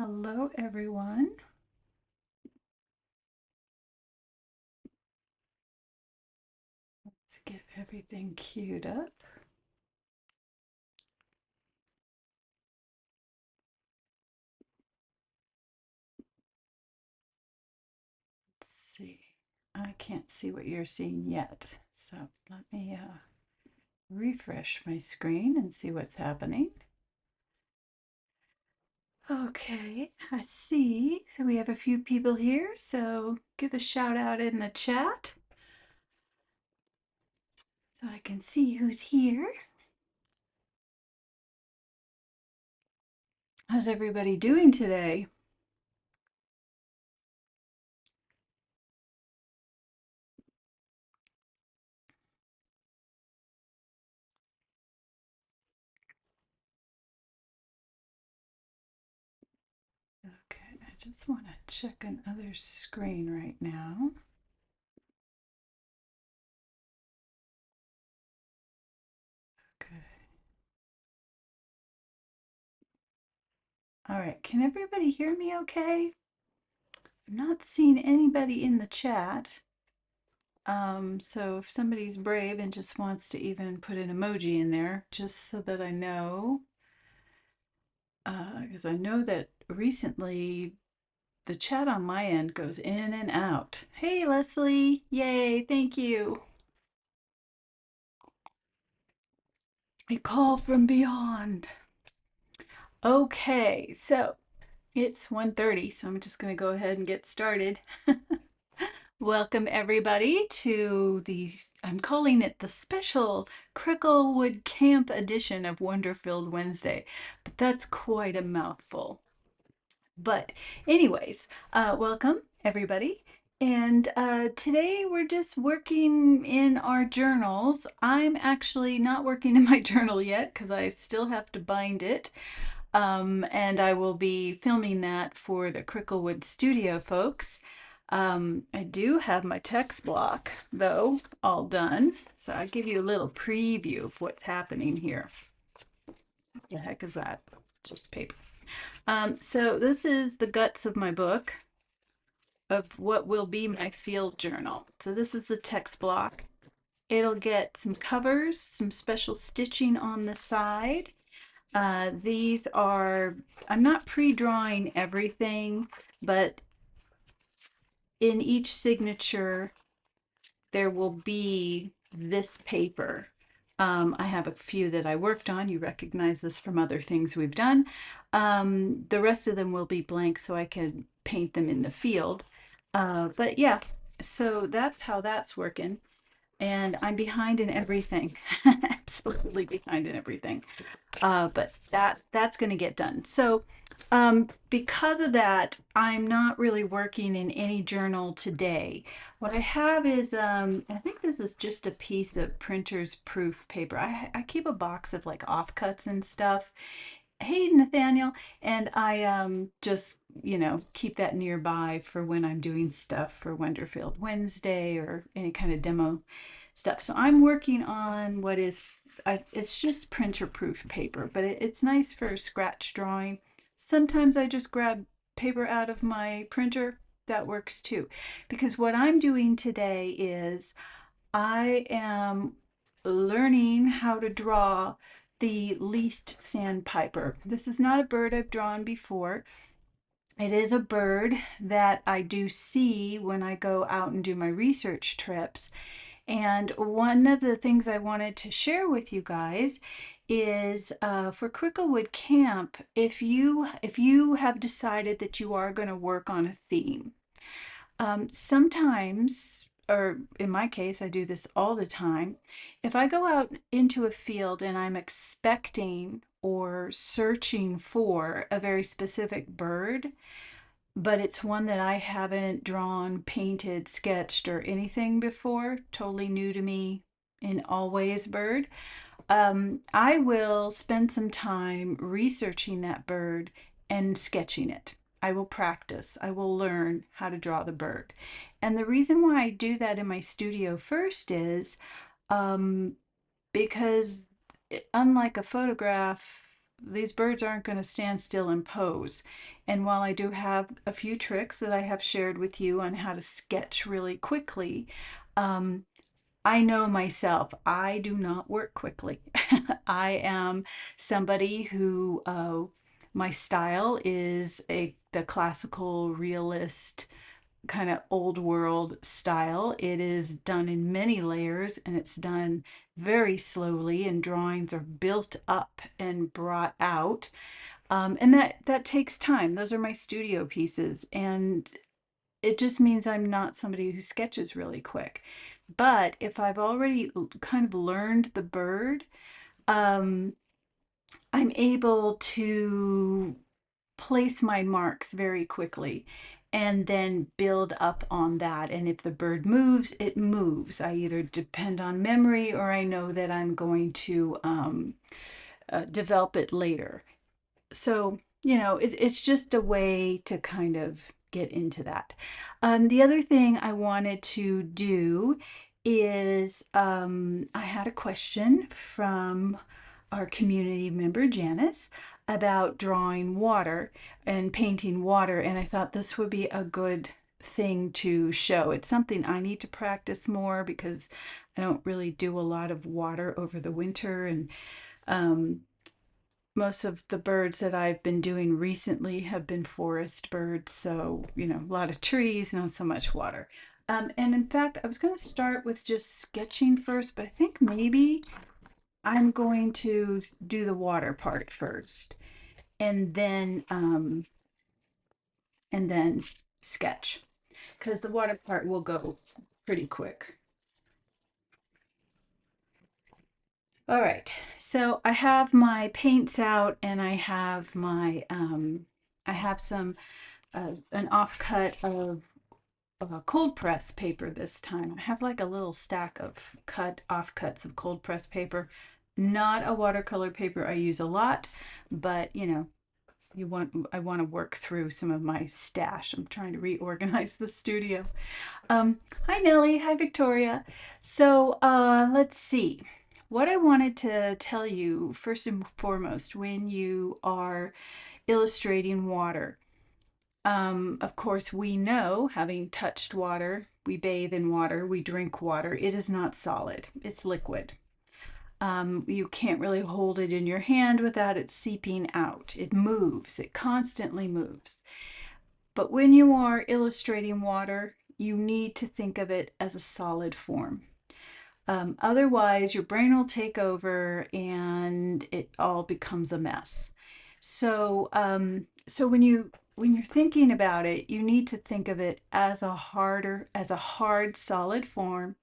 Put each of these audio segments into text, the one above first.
Hello, everyone. Let's get everything queued up. Let's see. I can't see what you're seeing yet, so let me refresh my screen and see what's happening. Okay, I see we have a few people here, so give a shout out in the chat so I can see who's here. How's everybody doing today? Okay, I just want to check another screen right now. Okay. All right, can everybody hear me okay? I'm not seeing anybody in the chat. So if somebody's brave and just wants to even put an emoji in there, just so that I know, because I know that recently the chat on my end goes in and out. Hey, Leslie. Yay, thank you. A call from beyond. Okay, so it's 1:30, so I'm just going to go ahead and get started. Welcome everybody to I'm calling it the special Cricklewood Camp edition of Wonder-Filled Wednesday, but that's quite a mouthful. But anyways, welcome everybody. And today we're just working in our journals. I'm actually not working in my journal yet because I still have to bind it. And I will be filming that for the Cricklewood studio folks. I do have my text block, though, all done. So I'll give you a little preview of what's happening here. What the heck is that? Just paper. So this is the guts of my book of what will be my field journal. So this is the text block. It'll get some covers, some special stitching on the side. These are, I'm not pre-drawing everything, but in each signature, there will be this paper. I have a few that I worked on. You recognize this from other things we've done. The rest of them will be blank so I can paint them in the field. But yeah, so that's how that's working. And I'm behind in everything. Absolutely behind in everything. But that's going to get done. So because of that, I'm not really working in any journal today. What I have is, I think this is just a piece of printer's proof paper. I keep a box of like offcuts and stuff. Hey, Nathaniel. And I just, keep that nearby for when I'm doing stuff for Wonderfield Wednesday or any kind of demo stuff. So I'm working on what is, it's just printer proof paper, but it's nice for scratch drawing. Sometimes I just grab paper out of my printer. That works too. Because what I'm doing today is I am learning how to draw the least sandpiper. This is not a bird I've drawn before. It is a bird that I do see when I go out and do my research trips. And one of the things I wanted to share with you guys is for Cricklewood Camp, if you have decided that you are going to work on a theme, sometimes, or in my case, I do this all the time. If I go out into a field and I'm expecting or searching for a very specific bird, but it's one that I haven't drawn, painted, sketched, or anything before, totally new to me in all ways bird, I will spend some time researching that bird and sketching it. I will practice. I will learn how to draw the bird. And the reason why I do that in my studio first is because unlike a photograph, these birds aren't going to stand still and pose. And while I do have a few tricks that I have shared with you on how to sketch really quickly, um, I know myself, I do not work quickly. I am somebody who, my style is the classical realist kind of old world style. It is done in many layers and it's done very slowly, and drawings are built up and brought out. And that takes time. Those are my studio pieces, and it just means I'm not somebody who sketches really quick. But if I've already kind of learned the bird, um, I'm able to place my marks very quickly and then build up on that. And if the bird moves, it moves. I either depend on memory or I know that I'm going to develop it later. So, it's just a way to kind of get into that. The other thing I wanted to do is I had a question from our community member Janice about drawing water and painting water, and I thought this would be a good thing to show. It's something I need to practice more because I don't really do a lot of water over the winter, and um, most of the birds that I've been doing recently have been forest birds, so a lot of trees, not so much water. And in fact, I was going to start with just sketching first, but I think maybe I'm going to do the water part first, and then sketch, because the water part will go pretty quick. All right, so I have my paints out, and I have some an offcut of cold press paper this time. I have like a little stack of offcuts of cold press paper. Not a watercolor paper I use a lot, but I want to work through some of my stash. I'm trying to reorganize the studio. Hi Nellie, hi Victoria. So let's see. What I wanted to tell you first and foremost when you are illustrating water. Of course, we know, having touched water, we bathe in water, we drink water, it is not solid, it's liquid. You can't really hold it in your hand without it seeping out. It moves, it constantly moves. But when you are illustrating water, you need to think of it as a solid form. Otherwise, your brain will take over and it all becomes a mess. So when you're thinking about it, you need to think of it as as a hard, solid form.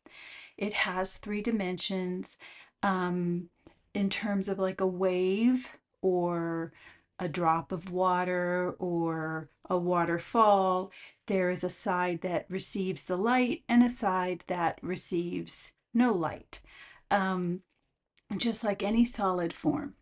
It has three dimensions. Um, in terms of like a wave or a drop of water or a waterfall, there is a side that receives the light and a side that receives no light, um, just like any solid form.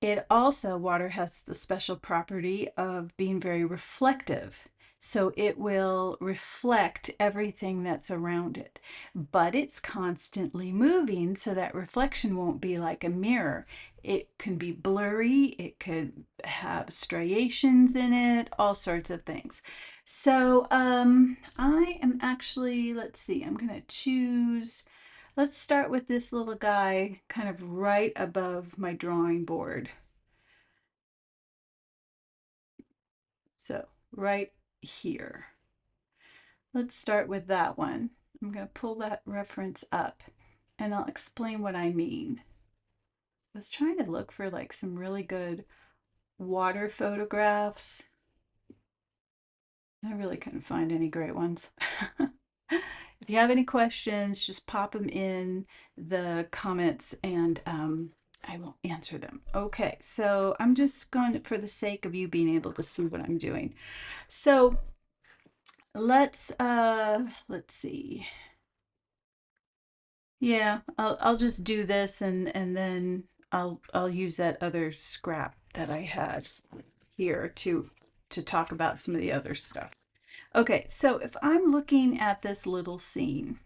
Water has the special property of being very reflective. So it will reflect everything that's around it, but it's constantly moving, so that reflection won't be like a mirror. It can be blurry, it could have striations in it, all sorts of things. So I am actually, let's see, I'm gonna choose, let's start with this little guy kind of right above my drawing board. So right here. Let's start with that one. I'm going to pull that reference up and I'll explain what I mean. I was trying to look for like some really good water photographs. I really couldn't find any great ones. If you have any questions, just pop them in the comments and I will answer them. Okay, so I'm just going to, for the sake of you being able to see what I'm doing. So let's see. Yeah, I'll just do this and then I'll use that other scrap that I had here to talk about some of the other stuff. Okay, so if I'm looking at this little scene,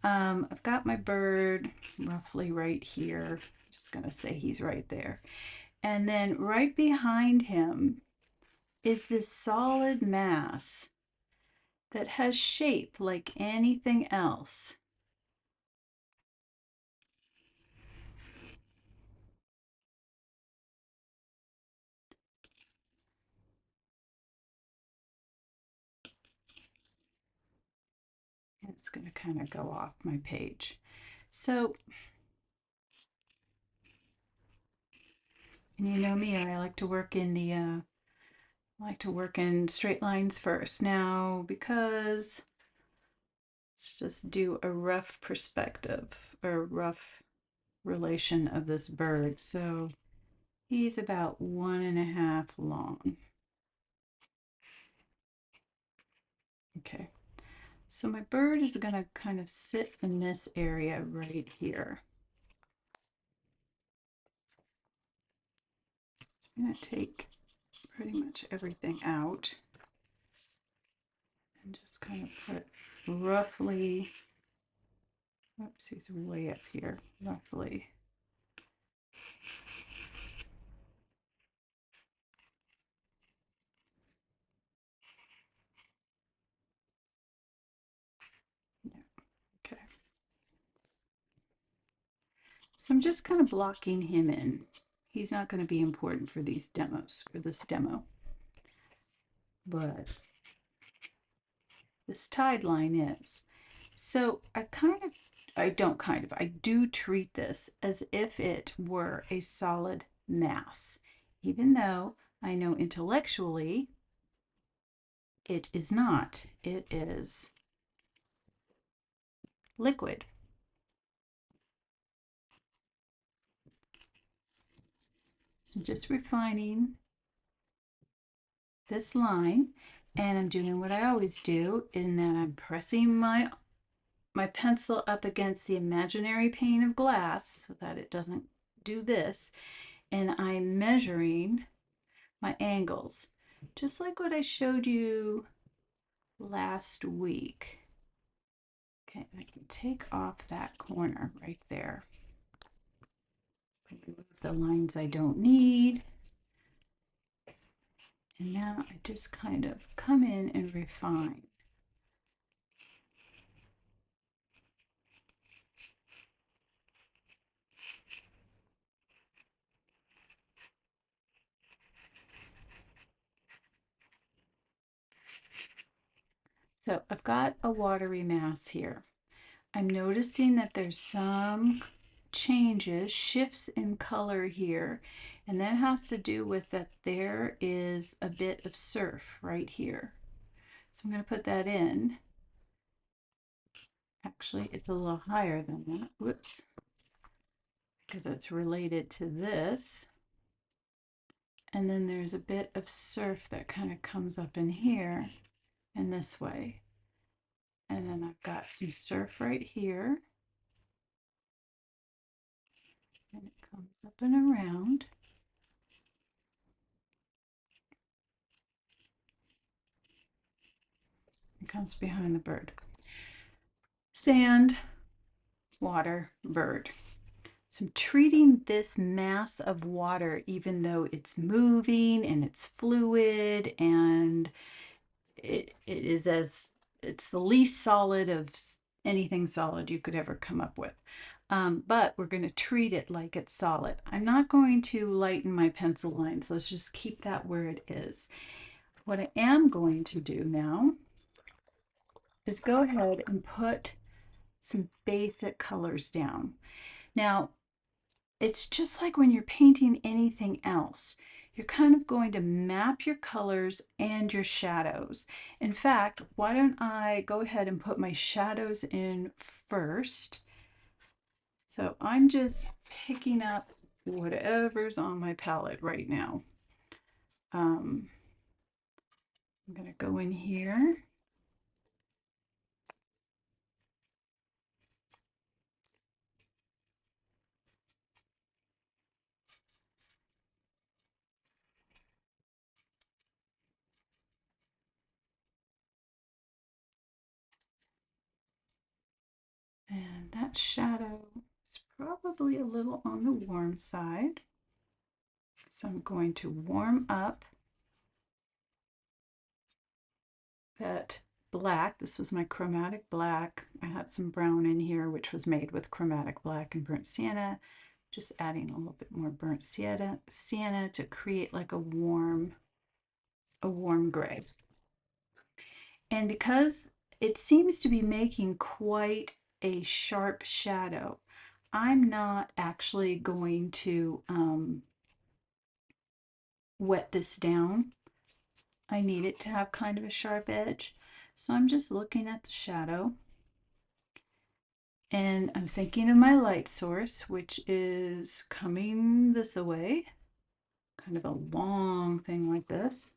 I've got my bird roughly right here. I'm just gonna say he's right there. And then right behind him is this solid mass that has shape like anything else. It's going to kind of go off my page. So, and you know me, I like to work in straight lines first. Now, because let's just do a rough perspective or rough relation of this bird. So he's about 1.5 long. Okay, so my bird is going to kind of sit in this area right here. So I'm going to take pretty much everything out and just kind of put roughly, oops, he's way up here, roughly. Yeah, okay. So I'm just kind of blocking him in. He's not going to be important for these demos, for this demo. But this tide line is. So I do treat this as if it were a solid mass, even though I know intellectually it is not. It is liquid. So I'm just refining this line, and I'm doing what I always do in that I'm pressing my pencil up against the imaginary pane of glass so that it doesn't do this, and I'm measuring my angles, just like what I showed you last week. Okay, I can take off that corner right there. Remove the lines I don't need. And now I just kind of come in and refine. So I've got a watery mass here. I'm noticing that there's some changes, shifts in color here, and that has to do with that there is a bit of surf right here. So I'm going to put that in. Actually, it's a little higher than that. Whoops. Because it's related to this. And then there's a bit of surf that kind of comes up in here and this way. And then I've got some surf right here. And it comes up and around. It comes behind the bird. Sand, water, bird. So I'm treating this mass of water, even though it's moving and it's fluid and it's the least solid of anything solid you could ever come up with. But we're going to treat it like it's solid. I'm not going to lighten my pencil lines. Let's just keep that where it is. What I am going to do now is go ahead and put some basic colors down. Now, it's just like when you're painting anything else. You're kind of going to map your colors and your shadows. In fact, why don't I go ahead and put my shadows in first. So I'm just picking up whatever's on my palette right now. I'm going to go in here. And that shadow is probably a little on the warm side. So I'm going to warm up that black. This was my chromatic black. I had some brown in here, which was made with chromatic black and burnt sienna. Just adding a little bit more burnt sienna to create like a warm gray. And because it seems to be making quite a sharp shadow, I'm not actually going to wet this down. I need it to have kind of a sharp edge. So I'm just looking at the shadow and I'm thinking of my light source, which is coming this way, kind of a long thing like this.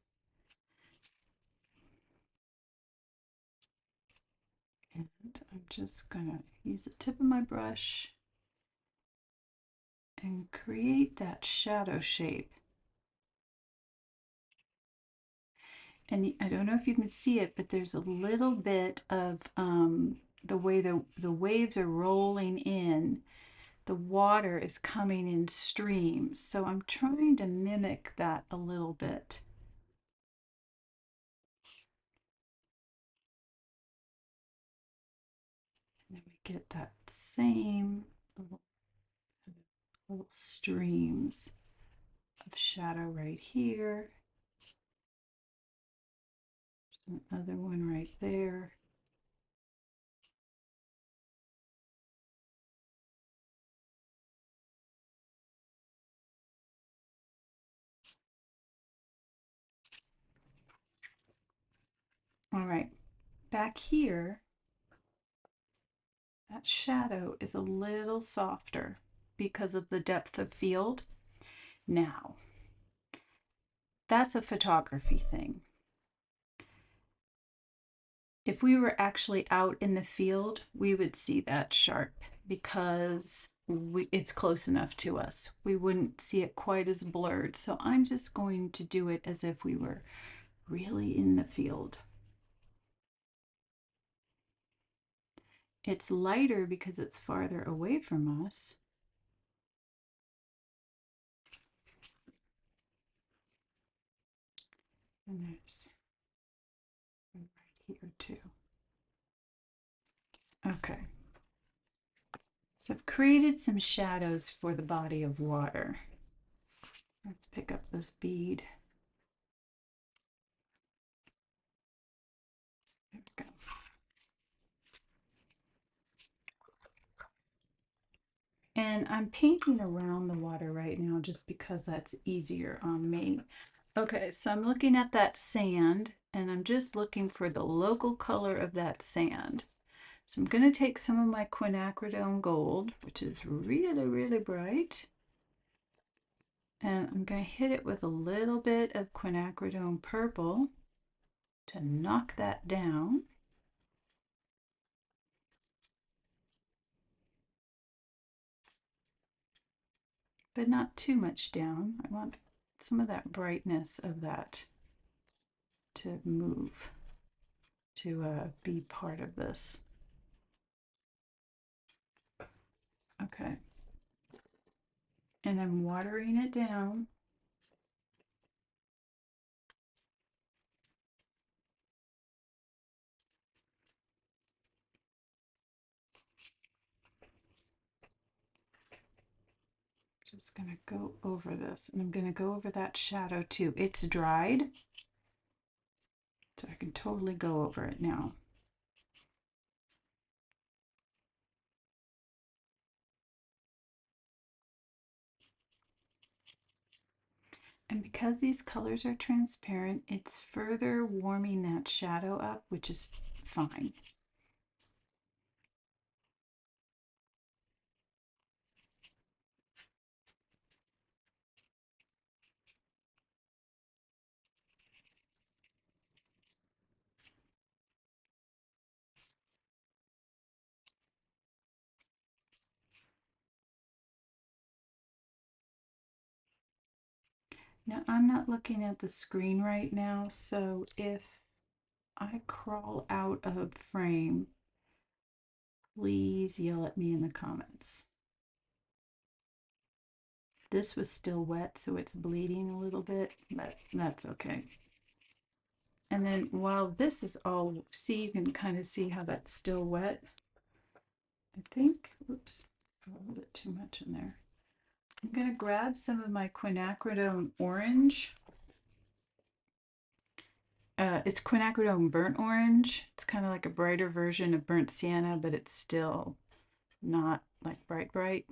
And I'm just gonna use the tip of my brush and create that shadow shape. And I don't know if you can see it, but there's a little bit of the way the waves are rolling in. The water is coming in streams. So I'm trying to mimic that a little bit. And then we get that same little streams of shadow right here. There's another one right there. All right, back here, that shadow is a little softer because of the depth of field. Now, that's a photography thing. If we were actually out in the field, we would see that sharp because it's close enough to us. We wouldn't see it quite as blurred. So I'm just going to do it as if we were really in the field. It's lighter because it's farther away from us. And there's one right here too. Okay. So I've created some shadows for the body of water. Let's pick up this bead. There we go. And I'm painting around the water right now just because that's easier on me. Okay, so I'm looking at that sand and I'm just looking for the local color of that sand. So I'm going to take some of my quinacridone gold, which is really, really bright, and I'm going to hit it with a little bit of quinacridone purple to knock that down. But not too much down. I want some of that brightness of that to move, to be part of this. Okay. And I'm watering it down. Just going to go over this, and I'm going to go over that shadow too. It's dried, so I can totally go over it now. And because these colors are transparent, it's further warming that shadow up, which is fine. Now, I'm not looking at the screen right now, so if I crawl out of frame, please yell at me in the comments. This was still wet, so it's bleeding a little bit, but that's okay. And then while this is all, see, you can kind of see how that's still wet. I think, oops, a little bit too much in there. I'm going to grab some of my quinacridone orange. It's quinacridone burnt orange. It's kind of like a brighter version of burnt sienna, but it's still not like bright, bright.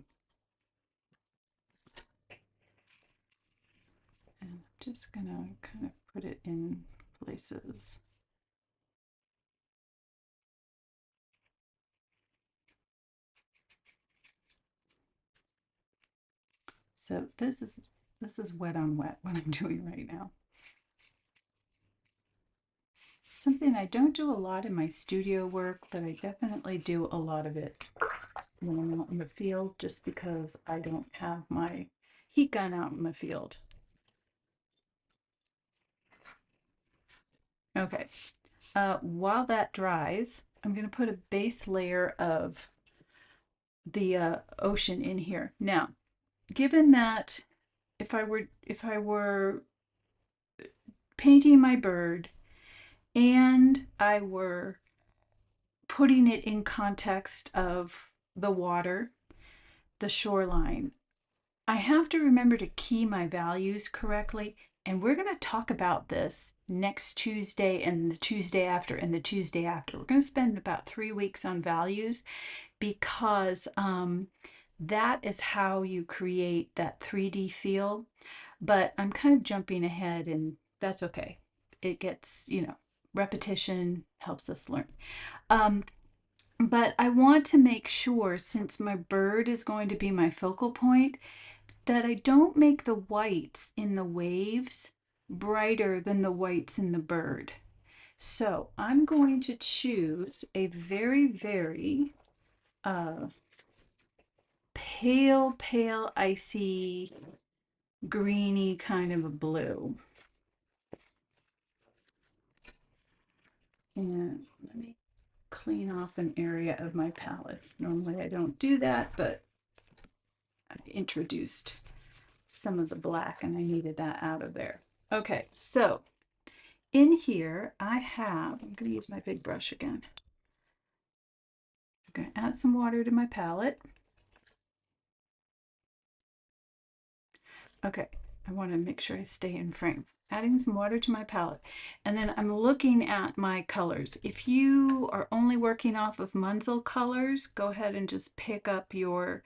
And I'm just going to kind of put it in places. So this is wet on wet, what I'm doing right now. Something I don't do a lot in my studio work, but I definitely do a lot of it when I'm out in the field, just because I don't have my heat gun out in the field. Okay, while that dries, I'm going to put a base layer of the ocean in here. Now, given that if I were painting my bird and I were putting it in context of the water, the shoreline, I have to remember to key my values correctly. And we're going to talk about this next Tuesday and the Tuesday after and the Tuesday after. We're going to spend about 3 weeks on values because that is how you create that 3D feel. But I'm kind of jumping ahead, and that's okay. It gets, repetition helps us learn. But I want to make sure, since my bird is going to be my focal point, that I don't make the whites in the waves brighter than the whites in the bird. So I'm going to choose a very, very pale, icy, greeny kind of a blue. And let me clean off an area of my palette. Normally I don't do that, but I introduced some of the black and I needed that out of there. Okay, so in here I have, I'm going to use my big brush again. I'm going to add some water to my palette. Okay, I want to make sure I stay in frame. Adding some water to my palette. And then I'm looking at my colors. If you are only working off of Munsell colors, go ahead and just pick up your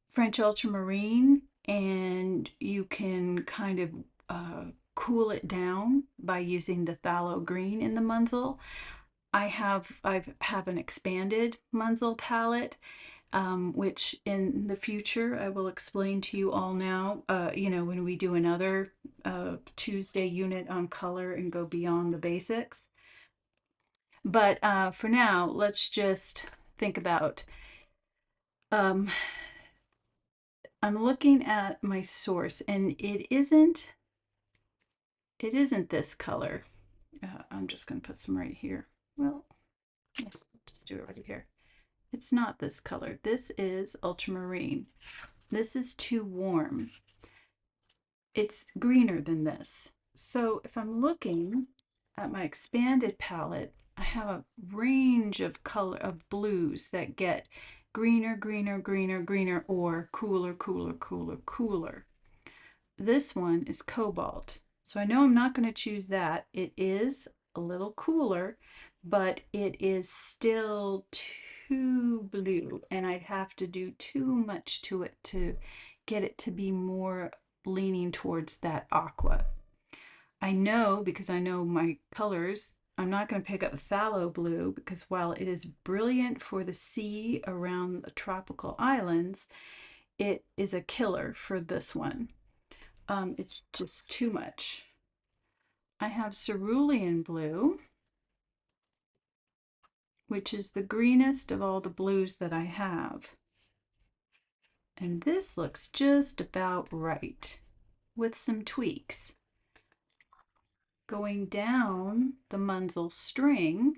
French ultramarine, and you can kind of cool it down by using the phthalo green in the Munsell. I have an expanded Munsell palette, which in the future I will explain to you all now, when we do another Tuesday unit on color and go beyond the basics. But for now, let's just think about, I'm looking at my source, and it isn't this color. I'm just going to put some right here. Well, let's just do it right here. It's not this color. This is ultramarine. This is too warm. It's greener than this. So if I'm looking at my expanded palette, I have a range of color of blues that get greener, greener, greener, greener, or cooler, cooler, cooler, cooler. This one is cobalt. So I know I'm not going to choose that. It is a little cooler, but it is still too blue, and I'd have to do too much to it to get it to be more leaning towards that aqua. I know, because I know my colors, I'm not going to pick up phthalo blue, because while it is brilliant for the sea around the tropical islands, it is a killer for this one. It's just too much. I have cerulean blue, which is the greenest of all the blues that I have. And this looks just about right with some tweaks. Going down the Munsell string,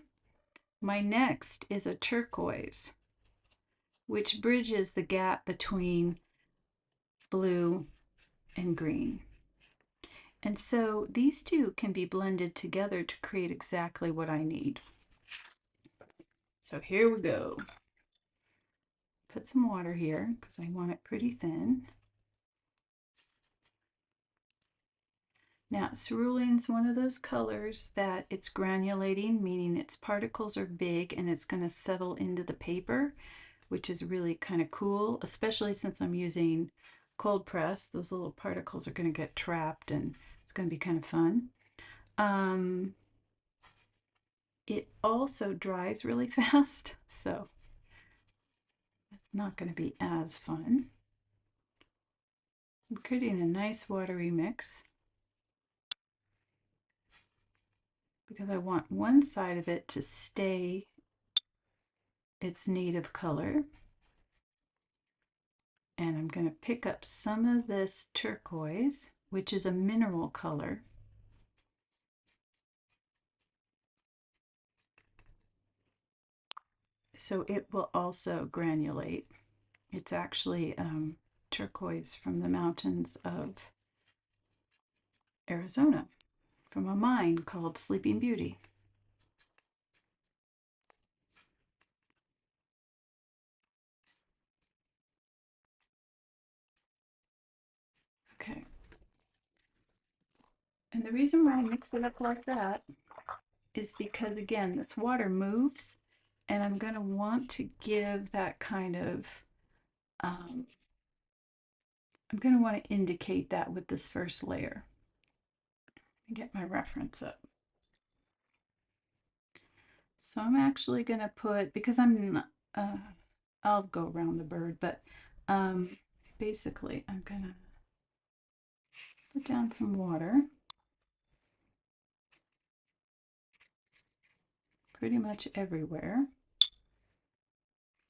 my next is a turquoise, which bridges the gap between blue and green. And so these two can be blended together to create exactly what I need. So here we go. Put some water here because I want it pretty thin. Now, cerulean is one of those colors that it's granulating, meaning its particles are big and it's going to settle into the paper, which is really kind of cool, especially since I'm using cold press. Those little particles are going to get trapped and it's going to be kind of fun. It also dries really fast, so it's not going to be as fun. So I'm creating a nice watery mix because I want one side of it to stay its native color. And I'm going to pick up some of this turquoise, which is a mineral color. So it will also granulate. It's actually turquoise from the mountains of Arizona, from a mine called Sleeping Beauty. Okay. And the reason why I mix it up like that is because, again, this water moves, and I'm going to want to give that kind of, I'm going to want to indicate that with this first layer. Get my reference up. So I'm actually going to put, because I'll go around the bird, but basically I'm going to put down some water pretty much everywhere.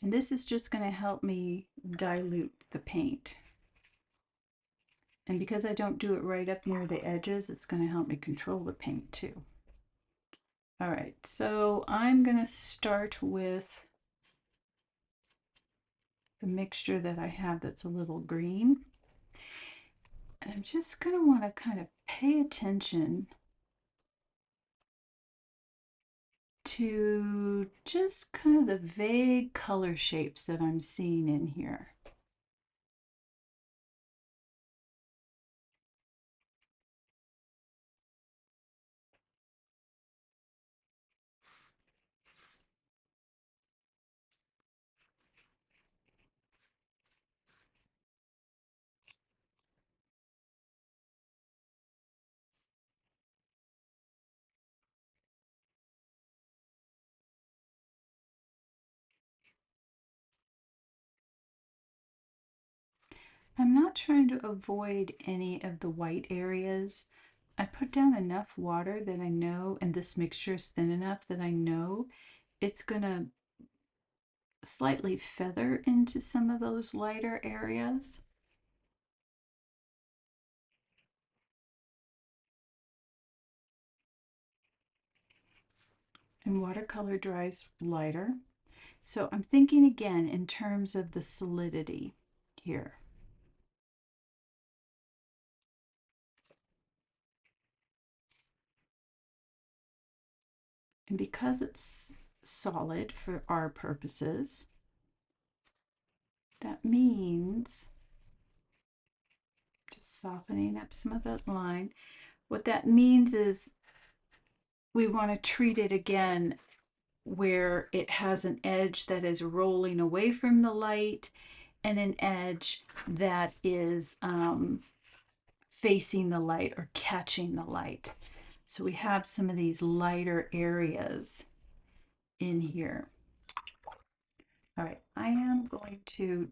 And this is just going to help me dilute the paint. And because I don't do it right up near the edges, it's going to help me control the paint too. All right, so I'm going to start with the mixture that I have that's a little green. And I'm just going to want to kind of pay attention to just kind of the vague color shapes that I'm seeing in here. I'm not trying to avoid any of the white areas. I put down enough water that I know, and this mixture is thin enough that I know it's going to slightly feather into some of those lighter areas. And watercolor dries lighter. So I'm thinking again in terms of the solidity here. And because it's solid for our purposes, that means just softening up some of that line. What that means is we want to treat it again where it has an edge that is rolling away from the light and an edge that is facing the light or catching the light. So we have some of these lighter areas in here. All right, I am going to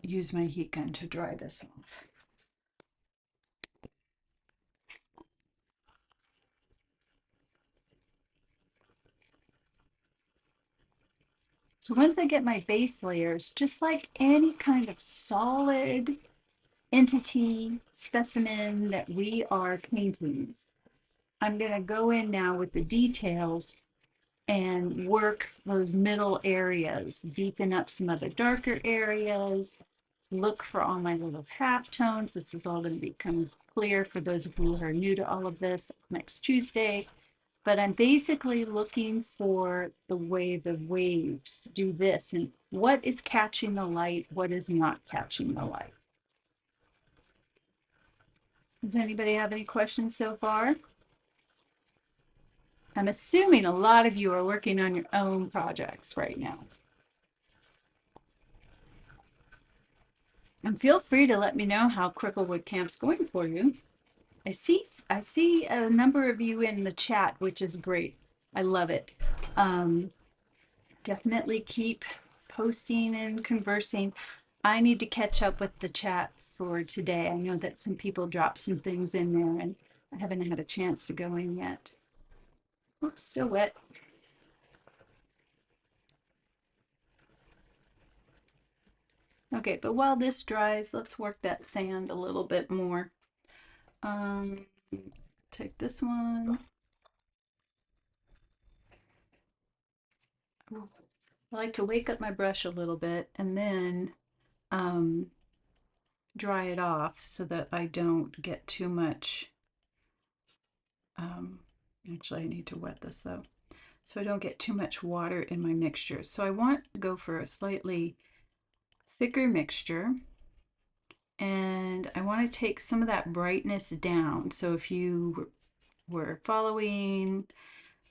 use my heat gun to dry this off. So once I get my base layers, just like any kind of solid entity specimen that we are painting, I'm going to go in now with the details and work those middle areas, deepen up some of the darker areas, look for all my little halftones. This is all going to become clear for those of you who are new to all of this next Tuesday. But I'm basically looking for the way the waves do this and what is catching the light, what is not catching the light. Does anybody have any questions so far? I'm assuming a lot of you are working on your own projects right now. And feel free to let me know how Cricklewood Camp's going for you. I see a number of you in the chat, which is great. I love it. Definitely keep posting and conversing. I need to catch up with the chat for today. I know that some people dropped some things in there and I haven't had a chance to go in yet. Oops, still wet. Okay, but while this dries, let's work that sand a little bit more. Take this one. I like to wake up my brush a little bit and then dry it off so that I don't get too much. Actually, I need to wet this though, so I don't get too much water in my mixture. So I want to go for a slightly thicker mixture, and I want to take some of that brightness down. So if you were following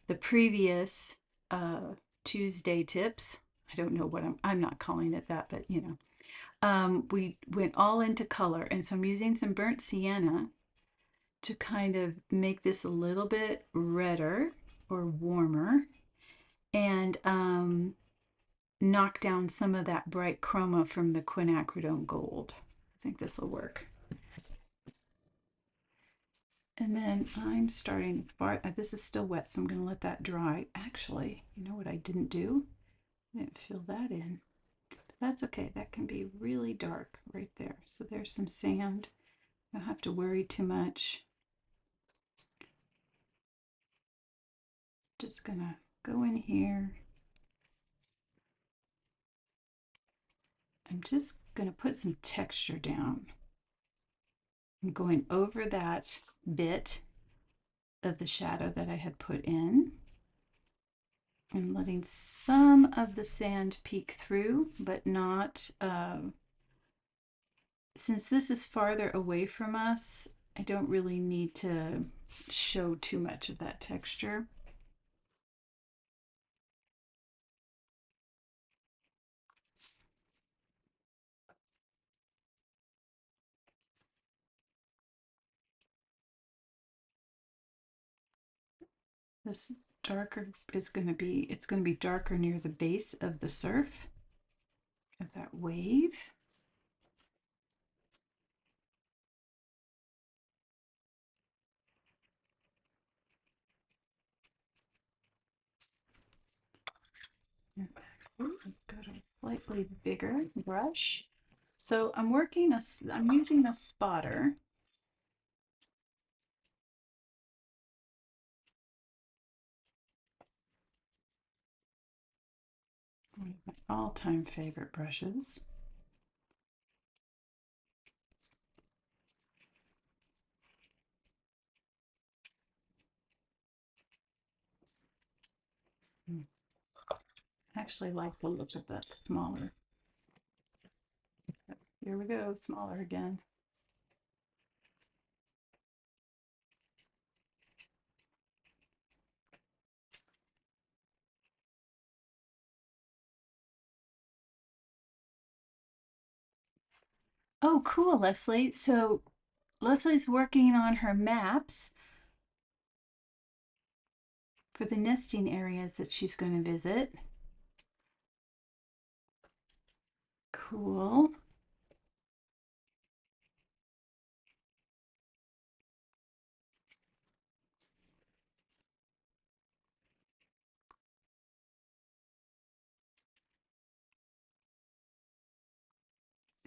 the previous Tuesday tips, I don't know what I'm not calling it that, but you know, we went all into color, and so I'm using some burnt sienna to kind of make this a little bit redder or warmer, and knock down some of that bright chroma from the quinacridone gold. I think this will work. And then I'm starting, this is still wet, so I'm going to let that dry. Actually, you know what I didn't do? I didn't fill that in. But that's okay. That can be really dark right there. So there's some sand. I don't have to worry too much. Just going to go in here. I'm just going to put some texture down. I'm going over that bit of the shadow that I had put in and letting some of the sand peek through, but not, since this is farther away from us, I don't really need to show too much of that texture. This darker is going to be, it's going to be darker near the base of the surf of that wave. Let's go to a slightly bigger brush. So I'm using a spotter. One of my all-time favorite brushes. I actually like the look of that smaller. Here we go, smaller again. Oh, cool, Leslie. So Leslie's working on her maps for the nesting areas that she's going to visit. Cool.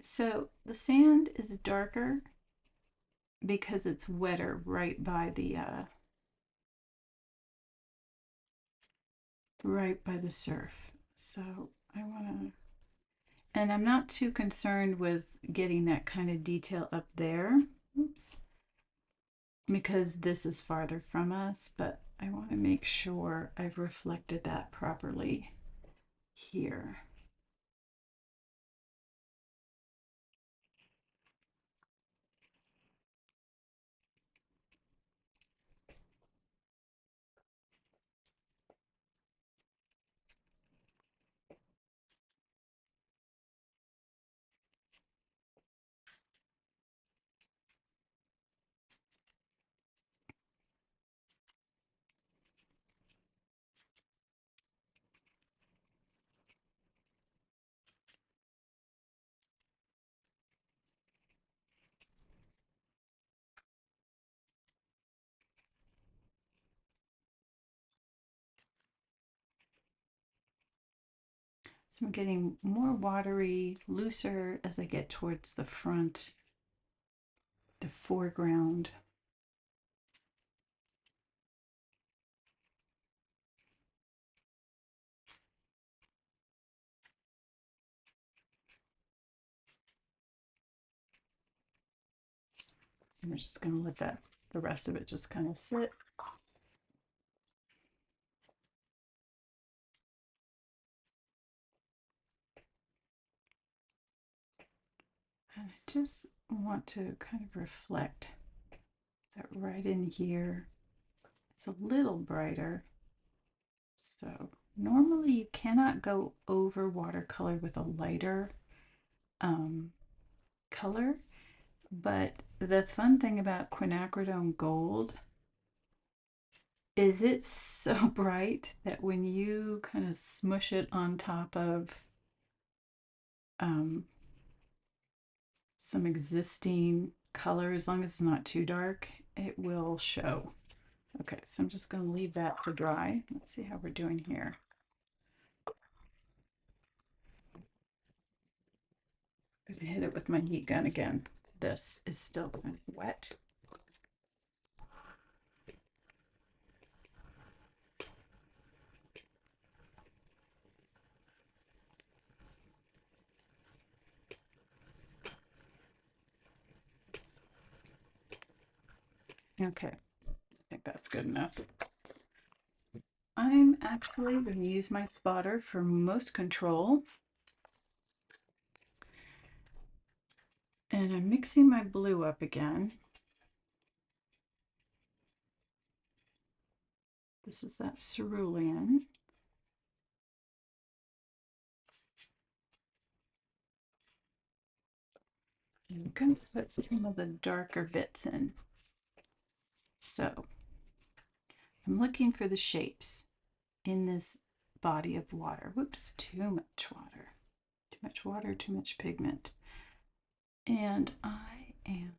So the sand is darker because it's wetter right by the right by the surf. So I want to, and I'm not too concerned with getting that kind of detail up there. Oops. Because this is farther from us, but I want to make sure I've reflected that properly here. So I'm getting more watery, looser as I get towards the front, the foreground. And we're just going to let that, the rest of it just kind of sit. And I just want to kind of reflect that right in here. It's a little brighter. So normally you cannot go over watercolor with a lighter color, but the fun thing about quinacridone gold is it's so bright that when you kind of smush it on top of some existing color, as long as it's not too dark, it will show. Okay, so I'm just going to leave that to dry. Let's see how we're doing here. I'm going to hit it with my heat gun again. This is still kind of wet. Okay, I think that's good enough. I'm actually going to use my spotter for most control. And I'm mixing my blue up again. This is that cerulean. And I'm going to put some of the darker bits in. So I'm looking for the shapes in this body of water. Whoops, too much water. Too much water, too much pigment. And I am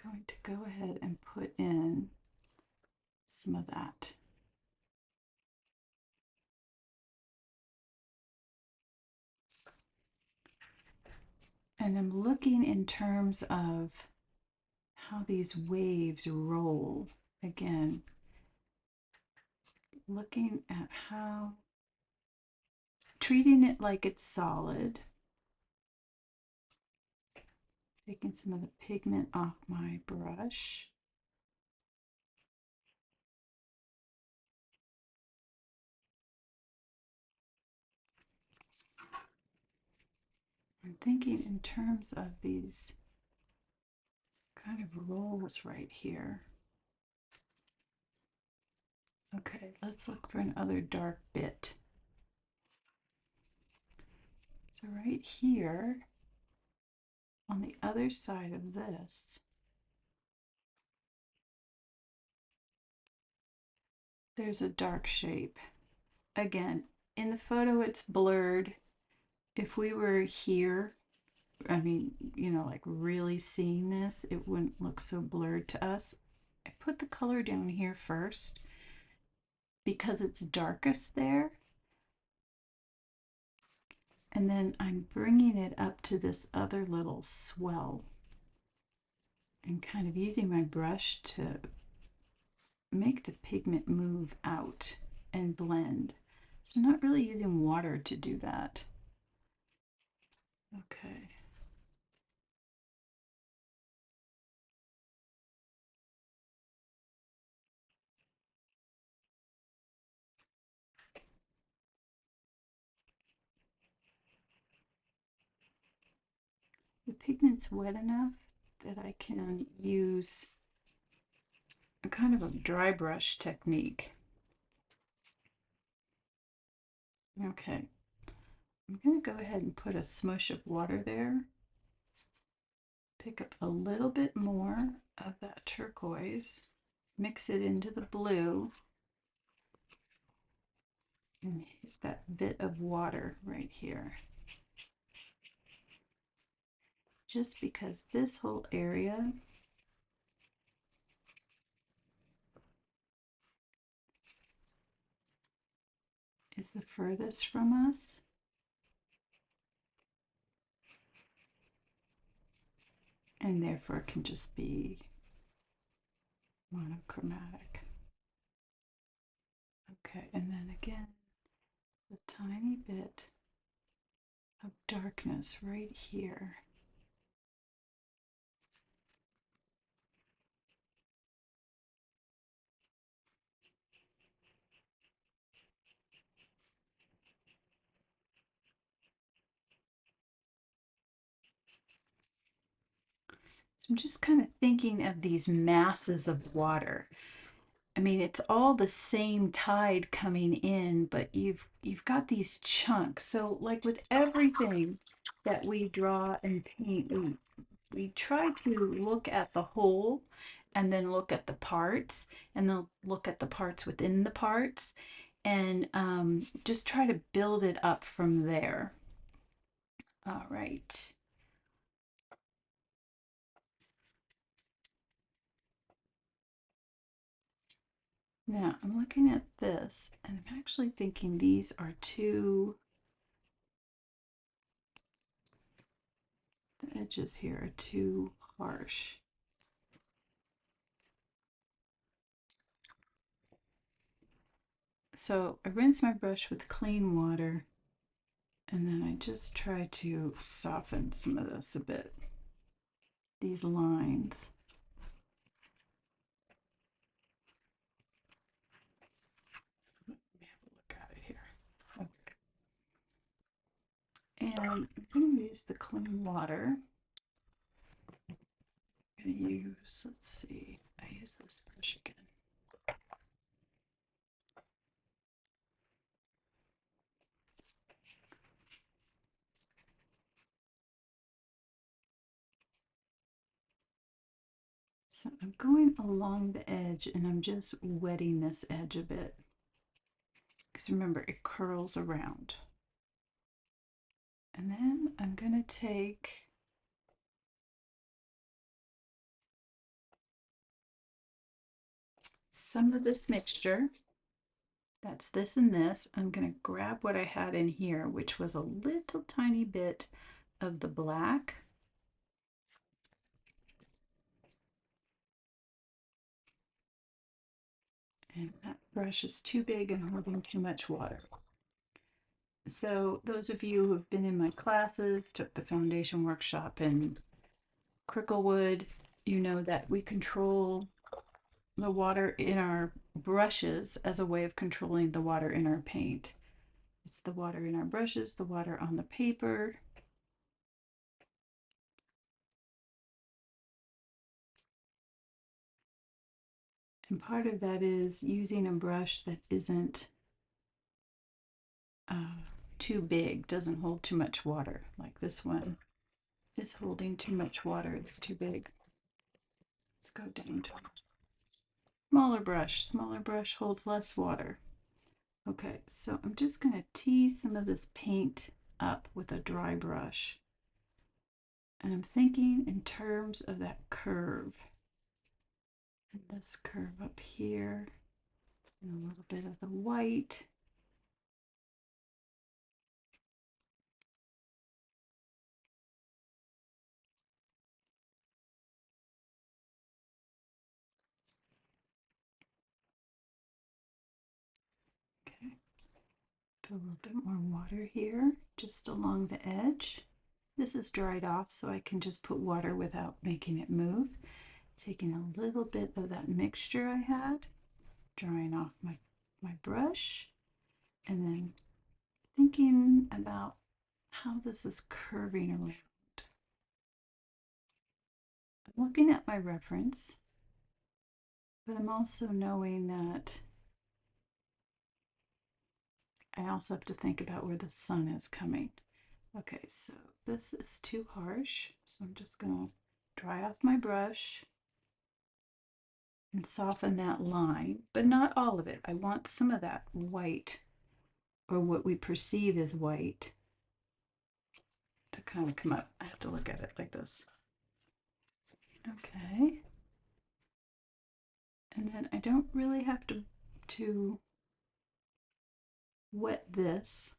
going to go ahead and put in some of that. And I'm looking in terms of how these waves roll. Again, looking at how, treating it like it's solid. Taking some of the pigment off my brush. I'm thinking in terms of these kind of rolls right here. Okay, let's look for another dark bit. So right here, on the other side of this, there's a dark shape. Again, in the photo it's blurred. If we were here, I mean, you know, like really seeing this, it wouldn't look so blurred to us. I put the color down here first because it's darkest there. And then I'm bringing it up to this other little swell. and kind of using my brush to make the pigment move out and blend. I'm not really using water to do that. Okay. The pigment's wet enough that I can use a kind of a dry brush technique. Okay, I'm going to go ahead and put a smush of water there. Pick up a little bit more of that turquoise, mix it into the blue, and hit that bit of water right here. Just because this whole area is the furthest from us. And therefore can just be monochromatic. Okay, and then again, a tiny bit of darkness right here. So I'm just kind of thinking of these masses of water. I mean, it's all the same tide coming in, but you've got these chunks. So like with everything that we draw and paint, we try to look at the whole and then look at the parts and then look at the parts within the parts and just try to build it up from there. All right. Now I'm looking at this and I'm actually thinking these are too, the edges here are too harsh. So I rinse my brush with clean water and then I just try to soften some of this a bit. These lines. Let me have a look at it here. Okay. And I'm going to use the clean water. I'm going to use, let's see, I use this brush again. So I'm going along the edge and I'm just wetting this edge a bit. Because remember, it curls around. And then I'm going to take some of this mixture. That's this and this. I'm going to grab what I had in here, which was a little tiny bit of the black. And that brush is too big and holding too much water. So those of you who have been in my classes, took the foundation workshop in Cricklewood, you know that we control the water in our brushes as a way of controlling the water in our paint. It's the water in our brushes, the water on the paper. And part of that is using a brush that isn't too big, doesn't hold too much water. Like this one is holding too much water, it's too big. Let's go down to smaller brush. Smaller brush holds less water. Okay, so I'm just going to tease some of this paint up with a dry brush. And I'm thinking in terms of that curve. And this curve up here, and a little bit of the white. Put a little bit more water here, just along the edge. This is dried off, so I can just put water without making it move. Taking a little bit of that mixture I had, drying off my brush, and then thinking about how this is curving around. I'm looking at my reference, but I'm also knowing that I also have to think about where the sun is coming. Okay, so this is too harsh, so I'm just going to dry off my brush and soften that line, but not all of it. I want some of that white, or what we perceive as white, to kind of come up. I have to look at it like this. Okay. And then I don't really have to wet this,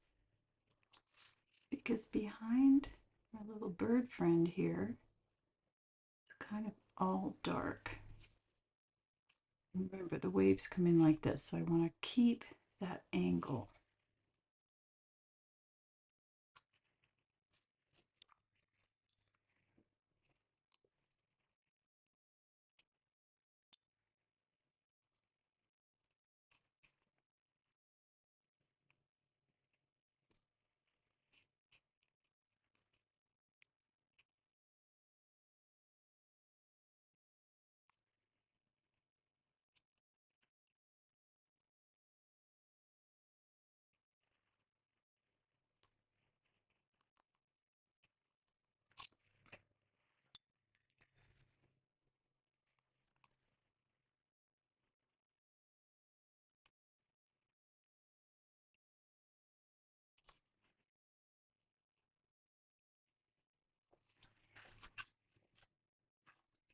because behind my little bird friend here, it's kind of all dark. Remember, the waves come in like this, so I want to keep that angle.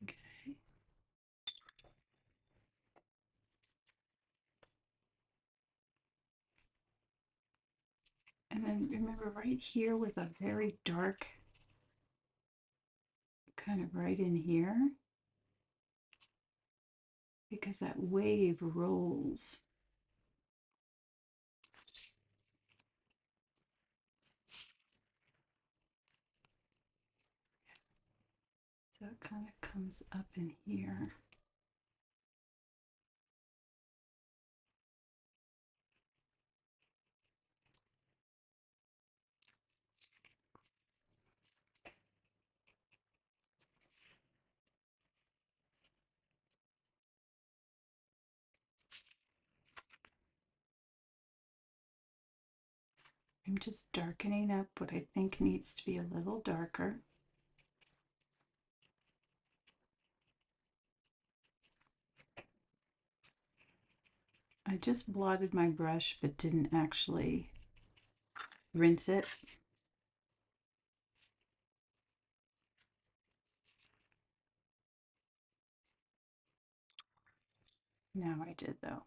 Okay. And then remember, right here with a very dark, kind of right in here, because that wave rolls. So it kind of comes up in here. I'm just darkening up what I think needs to be a little darker. I just blotted my brush but didn't actually rinse it. Now I did though.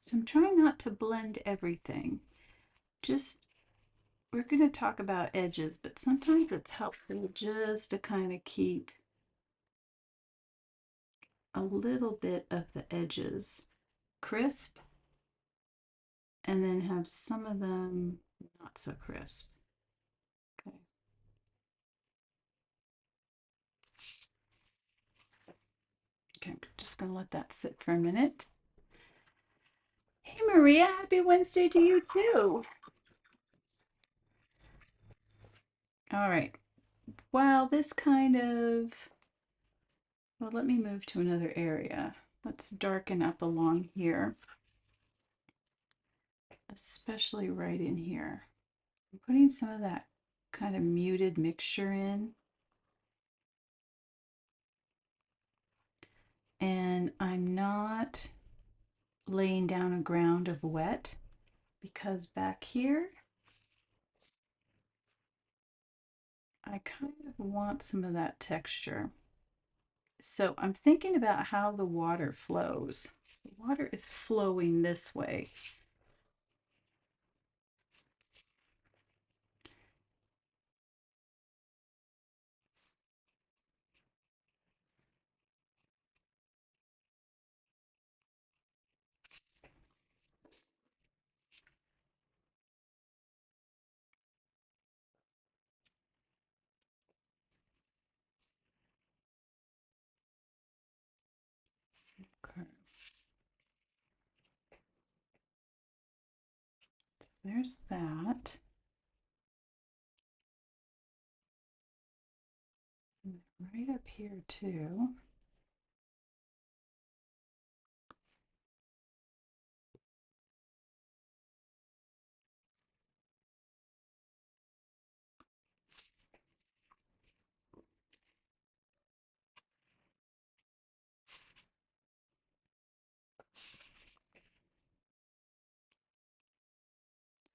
So I'm trying not to blend everything. Just, we're going to talk about edges, but sometimes it's helpful just to kind of keep a little bit of the edges crisp, and then have some of them not so crisp. Okay. Okay, I'm just going to let that sit for a minute. Hey Maria, happy Wednesday to you too. All right. Well, this kind of, well, let me move to another area. Let's darken up along here, especially right in here. I'm putting some of that kind of muted mixture in. And I'm not laying down a ground of wet, because back here, I kind of want some of that texture. So I'm thinking about how the water flows. The water is flowing this way. Okay. There's that. Right up here too.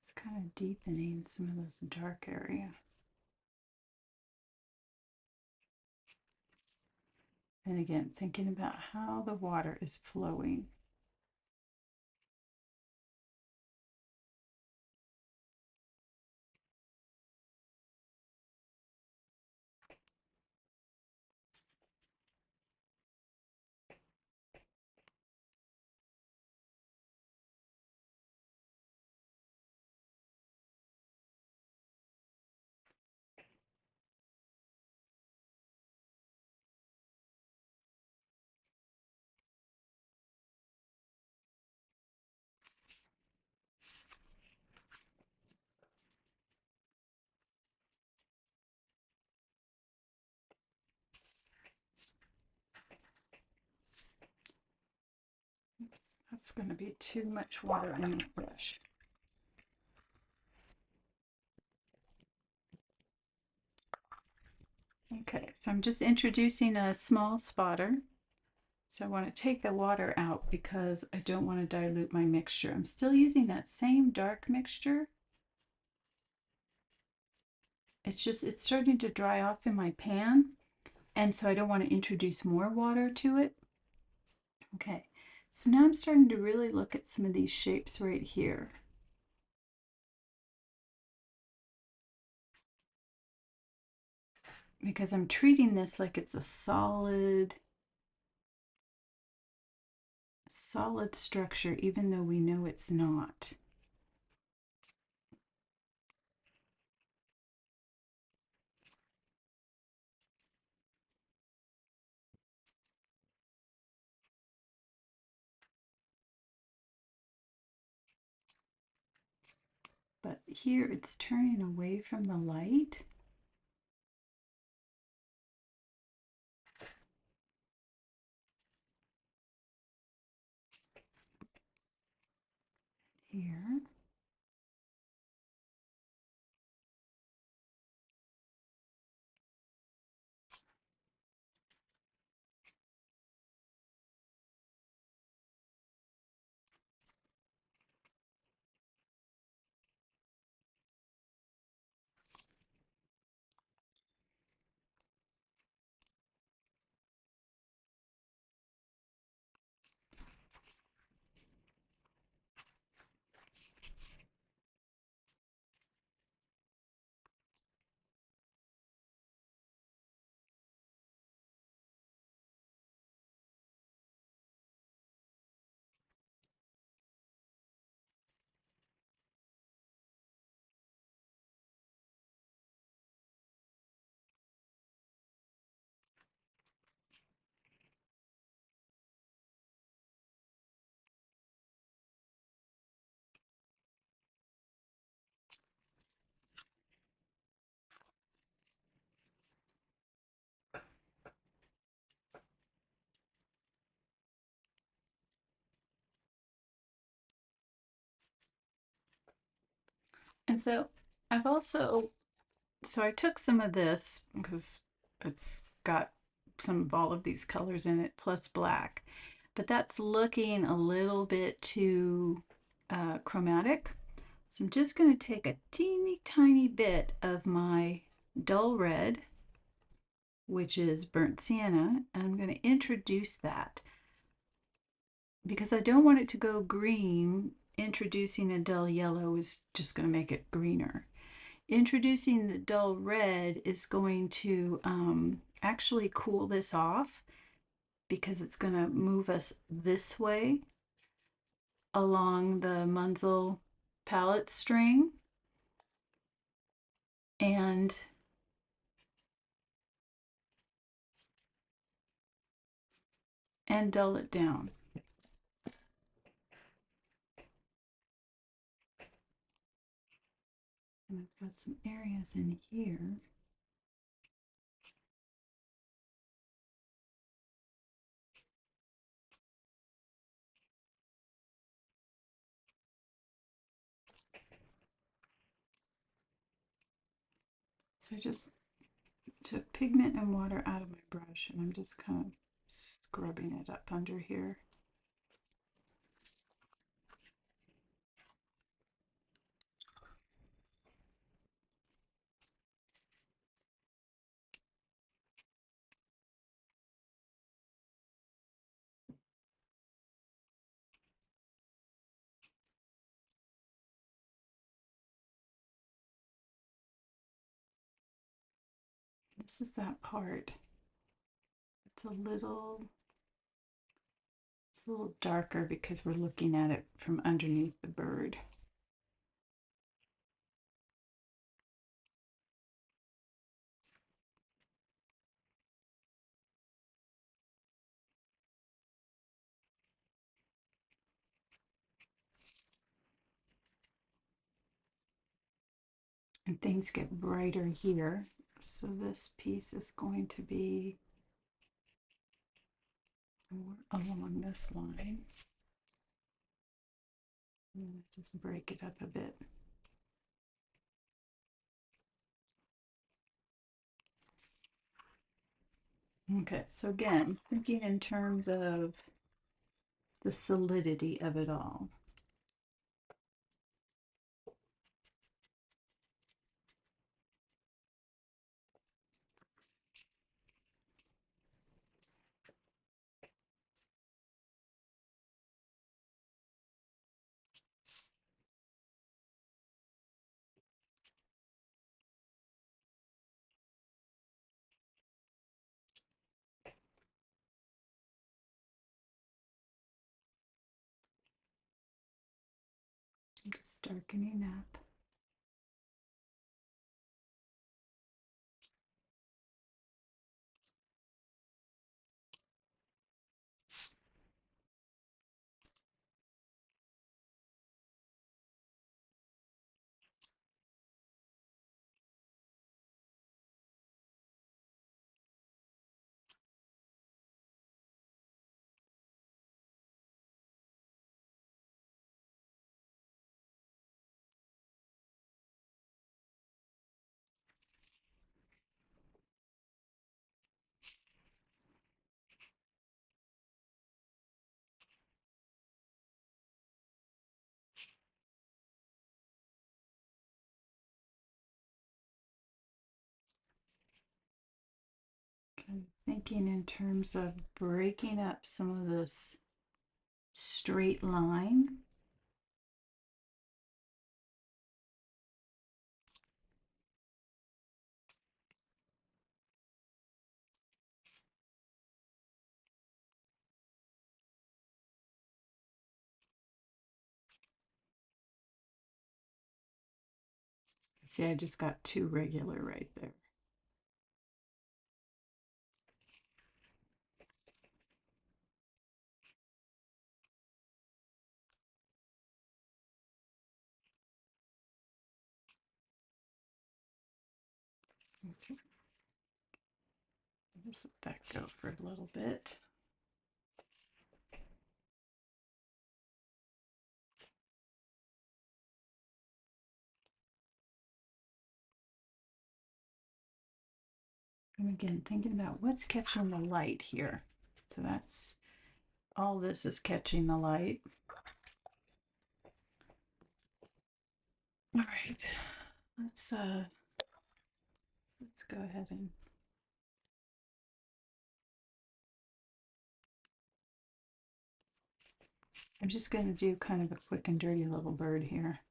It's kind of deepening some of this dark area. And again, thinking about how the water is flowing. Oops, that's going to be too much water in the brush. Okay, so I'm just introducing a small spotter. So I want to take the water out because I don't want to dilute my mixture. I'm still using that same dark mixture. It's starting to dry off in my pan, and so I don't want to introduce more water to it. Okay, so now I'm starting to really look at some of these shapes right here. Because I'm treating this like it's a solid structure, even though we know it's not. But here it's turning away from the light. Here. And so I've also, so I took some of this because it's got some of all of these colors in it plus black, but that's looking a little bit too chromatic. So I'm just going to take a teeny tiny bit of my dull red which is burnt sienna, and I'm going to introduce that because I don't want it to go green. Introducing a dull yellow is just going to make it greener. Introducing the dull red is going to actually cool this off because it's going to move us this way along the Munsell palette string and dull it down. And I've got some areas in here. So I just took pigment and water out of my brush and I'm just kind of scrubbing it up under here. This is that part. It's a little darker because we're looking at it from underneath the bird. And things get brighter here. So this piece is going to be more along this line. Just break it up a bit. Okay, so again, thinking in terms of the solidity of it all. Just darkening up. Kind of thinking in terms of breaking up some of this straight line. See, I just got too regular right there. Okay. Just let that go for a little bit. And again, thinking about what's catching the light here. So that's all this is catching the light. All right, let's go ahead and I'm just going to do kind of a quick and dirty little bird here.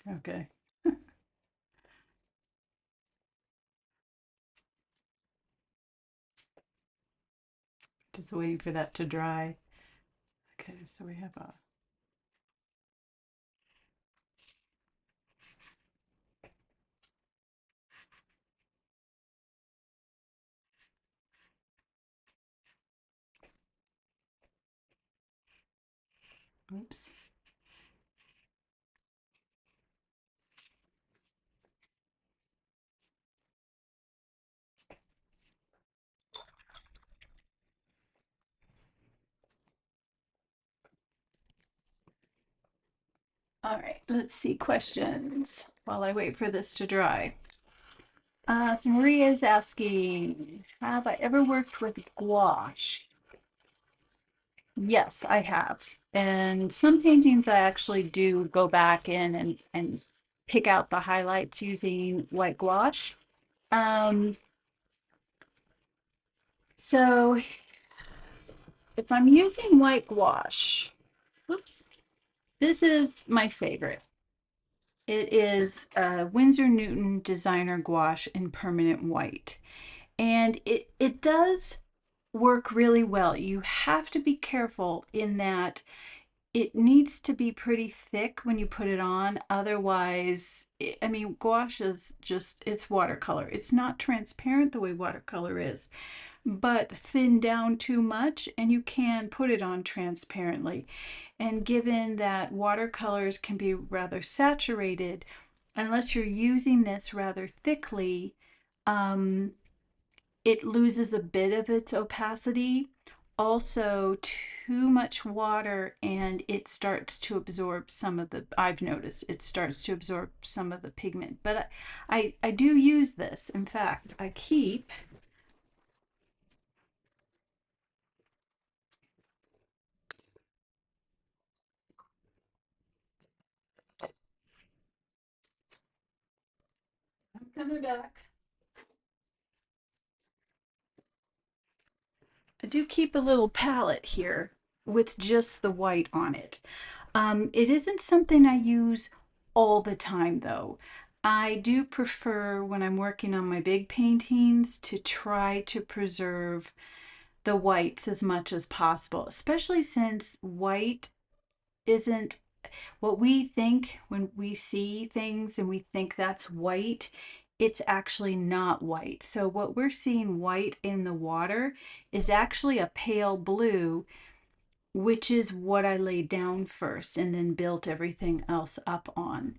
Okay. Just waiting for that to dry. Okay, so we have a oops. All right, let's see questions while I wait for this to dry. So Maria is asking, have I ever worked with gouache? Yes, I have. And some paintings I actually do go back in and pick out the highlights using white gouache. Um, so if I'm using white gouache, whoops, this is my favorite. It is Winsor Newton designer gouache in permanent white. And it does work really well. You have to be careful in that it needs to be pretty thick when you put it on. Otherwise, I mean, gouache is just, it's watercolor. It's not transparent the way watercolor is, but thin down too much and you can put it on transparently. And given that watercolors can be rather saturated, unless you're using this rather thickly, um, it loses a bit of its opacity. Also, too much water and it starts to absorb some of the, I've noticed it starts to absorb some of the pigment. But I do use this. In fact, I keep, I'm coming back. I do keep a little palette here with just the white on it. It isn't something I use all the time though. I do prefer when I'm working on my big paintings to try to preserve the whites as much as possible, especially since white isn't what we think when we see things and we think that's white. It's actually not white. So what we're seeing white in the water is actually a pale blue, which is what I laid down first and then built everything else up on.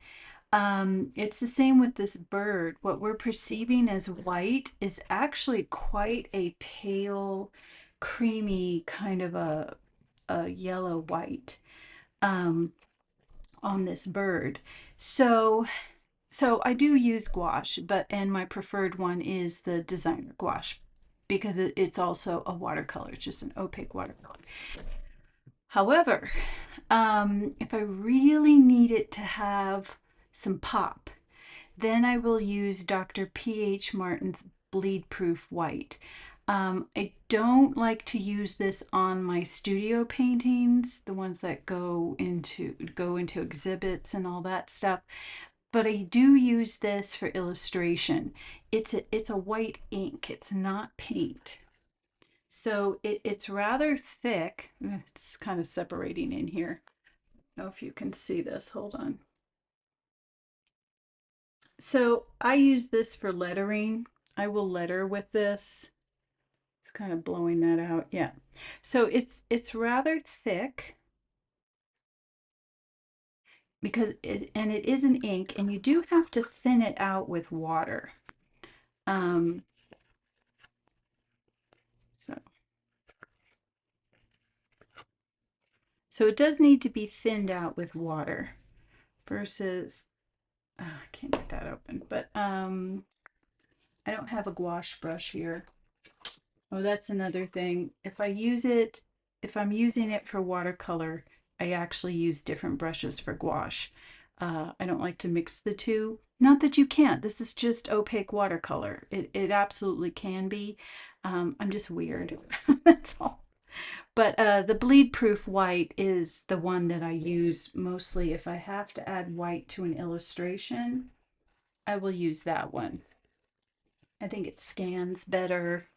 It's the same with this bird. What we're perceiving as white is actually quite a pale, creamy kind of a yellow white um, on this bird. So I do use gouache, but and my preferred one is the designer gouache because it's also a watercolor. It's just an opaque watercolor. However, if I really need it to have some pop, then I will use Dr. P.H. Martin's Bleed Proof White. I don't like to use this on my studio paintings, the ones that go into exhibits and all that stuff. But I do use this for illustration. It's a white ink. It's not paint. So it's rather thick. It's kind of separating in here. I don't know if you can see this. Hold on. So I use this for lettering. I will letter with this. It's kind of blowing that out. Yeah. So it's rather thick because it is an ink and you do have to thin it out with water. Um, so so it does need to be thinned out with water versus I can't get that open, but I don't have a gouache brush here. Oh, that's another thing. If I'm using it for watercolor, I actually use different brushes for gouache. I don't like to mix the two. Not that you can't. This is just opaque watercolor. It absolutely can be. I'm just weird. That's all. But the bleed proof white is the one that I use mostly if I have to add white to an illustration. I will use that one. I think it scans better.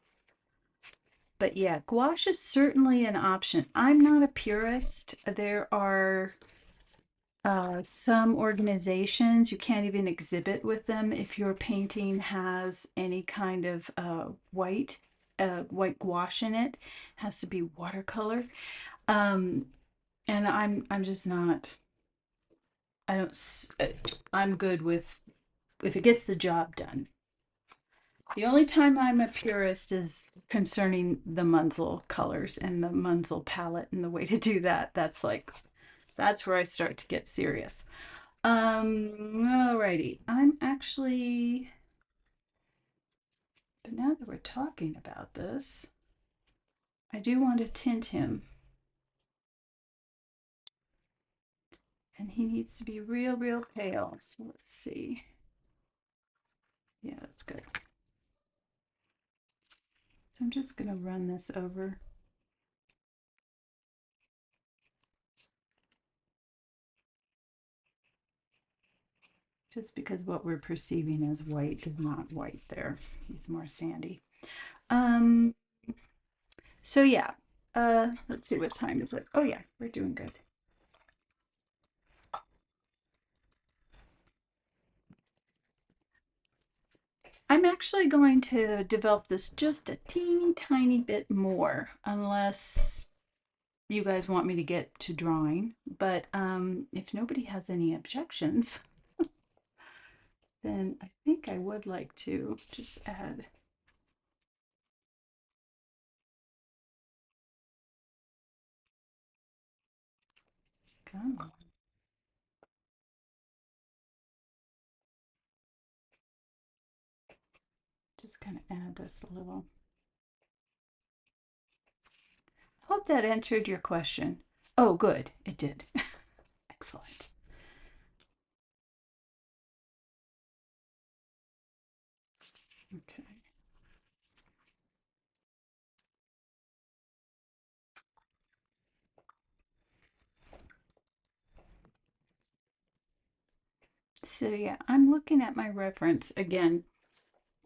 But yeah, gouache is certainly an option. I'm not a purist. There are some organizations you can't even exhibit with them if your painting has any kind of white gouache in it. It has to be watercolor. Um, and I'm just not. I don't. I'm good with if it gets the job done. The only time I'm a purist is concerning the Munsell colors and the Munsell palette and the way to do that. That's where I start to get serious. Alrighty. But now that we're talking about this, I do want to tint him. And he needs to be real, real pale. So let's see. Yeah, that's good. So I'm just going to run this over just because what we're perceiving as white is not white there. He's more sandy. Um, so yeah, let's see, what time is it? Oh yeah, we're doing good. I'm actually going to develop this just a teeny tiny bit more, unless you guys want me to get to drawing. But if nobody has any objections, then I think I would like to just add. Come on. Just kind of add this a little. Hope that answered your question. Oh, good. It did. Excellent. Okay. So yeah, I'm looking at my reference again.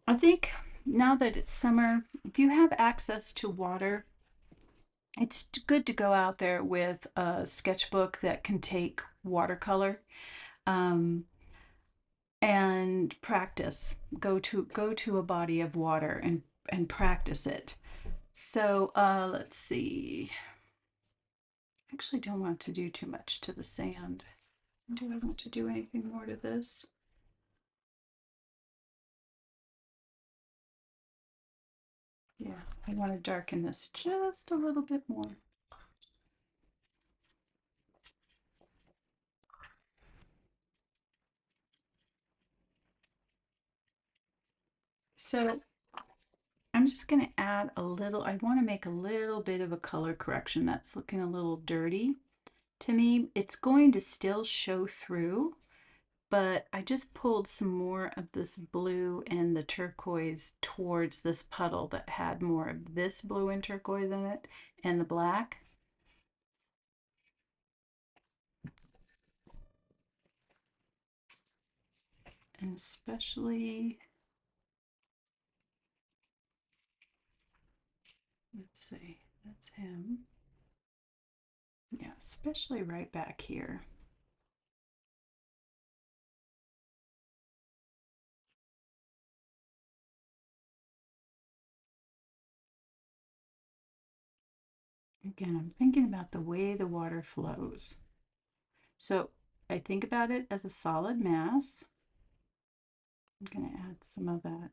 I think now that it's summer, if you have access to water, it's good to go out there with a sketchbook that can take watercolor, um, and practice. Go to a body of water and practice it. So let's see. Actually, don't want to do too much to the sand. Do I want to do anything more to this? Yeah, I want to darken this just a little bit more. So I'm just going to add a little, I want to make a little bit of a color correction. That's looking a little dirty to me. It's going to still show through, but I just pulled some more of this blue and the turquoise towards this puddle that had more of this blue and turquoise in it and the black. And especially, let's see, that's him. Yeah, especially right back here. Again, I'm thinking about the way the water flows. So I think about it as a solid mass. I'm going to add some of that.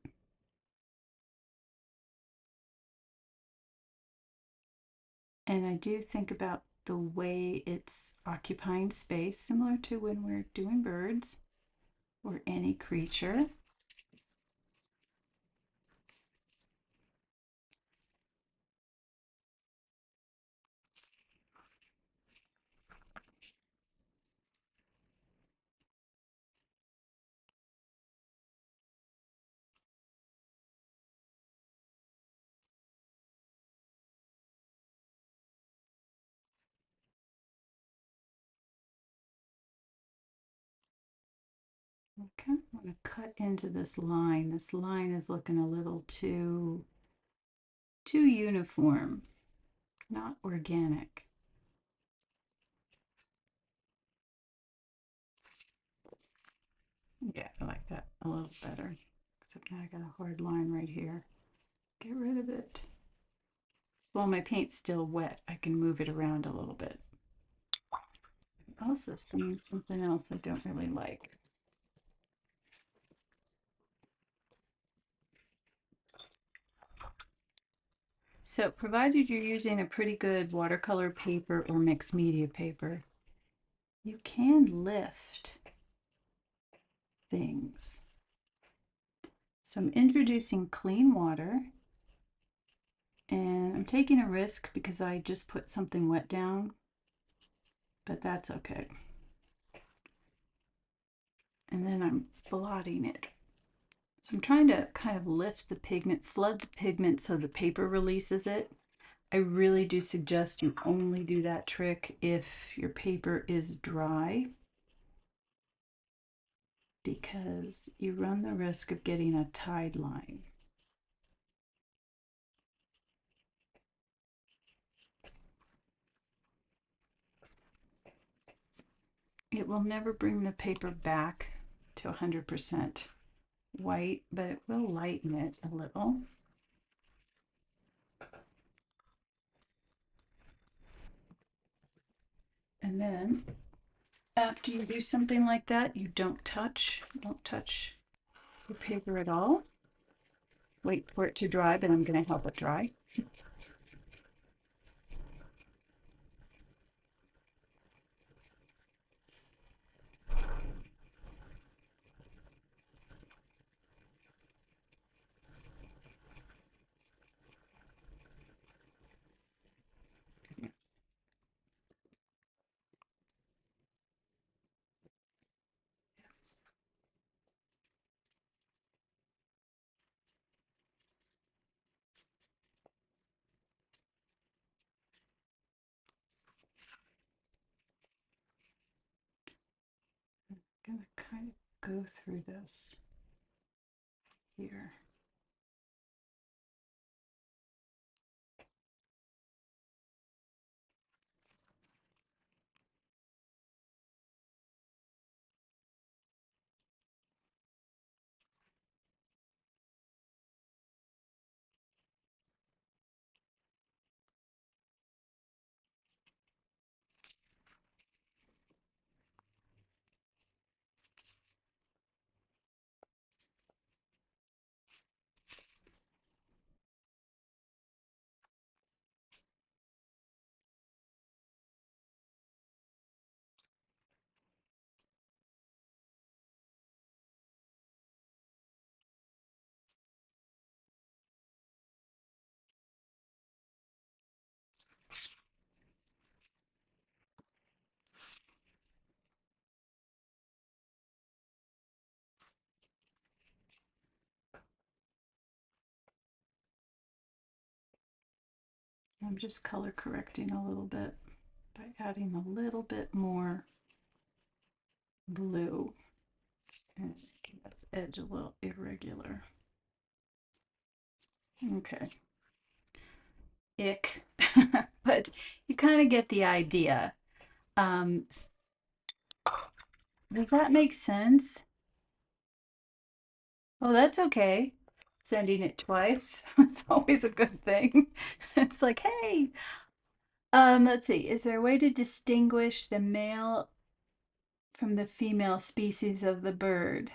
And I do think about the way it's occupying space, similar to when we're doing birds or any creature. I kind of want to cut into this line. This line is looking a little too uniform, not organic. Yeah, I like that a little better. Except now I got a hard line right here. Get rid of it. While my paint's still wet, I can move it around a little bit. I'm also seeing something else I don't really like. So provided you're using a pretty good watercolor paper or mixed media paper, you can lift things. So I'm introducing clean water, and I'm taking a risk because I just put something wet down, but that's okay. And then I'm blotting it. So I'm trying to kind of lift the pigment, flood the pigment so the paper releases it. I really do suggest you only do that trick if your paper is dry. because you run the risk of getting a tied line. It will never bring the paper back to 100% white, but it will lighten it a little. And then after you do something like that, you don't touch your paper at all. Wait for it to dry, but I'm going to help it dry. I'm going to kind of go through this here. I'm just color correcting a little bit by adding a little bit more blue and making this edge a little irregular. Okay. Ick. But you kind of get the idea. Um, does that make sense? Oh, that's okay. Sending it twice. It's always a good thing. It's like, hey, let's see. Is there a way to distinguish the male from the female species of the bird?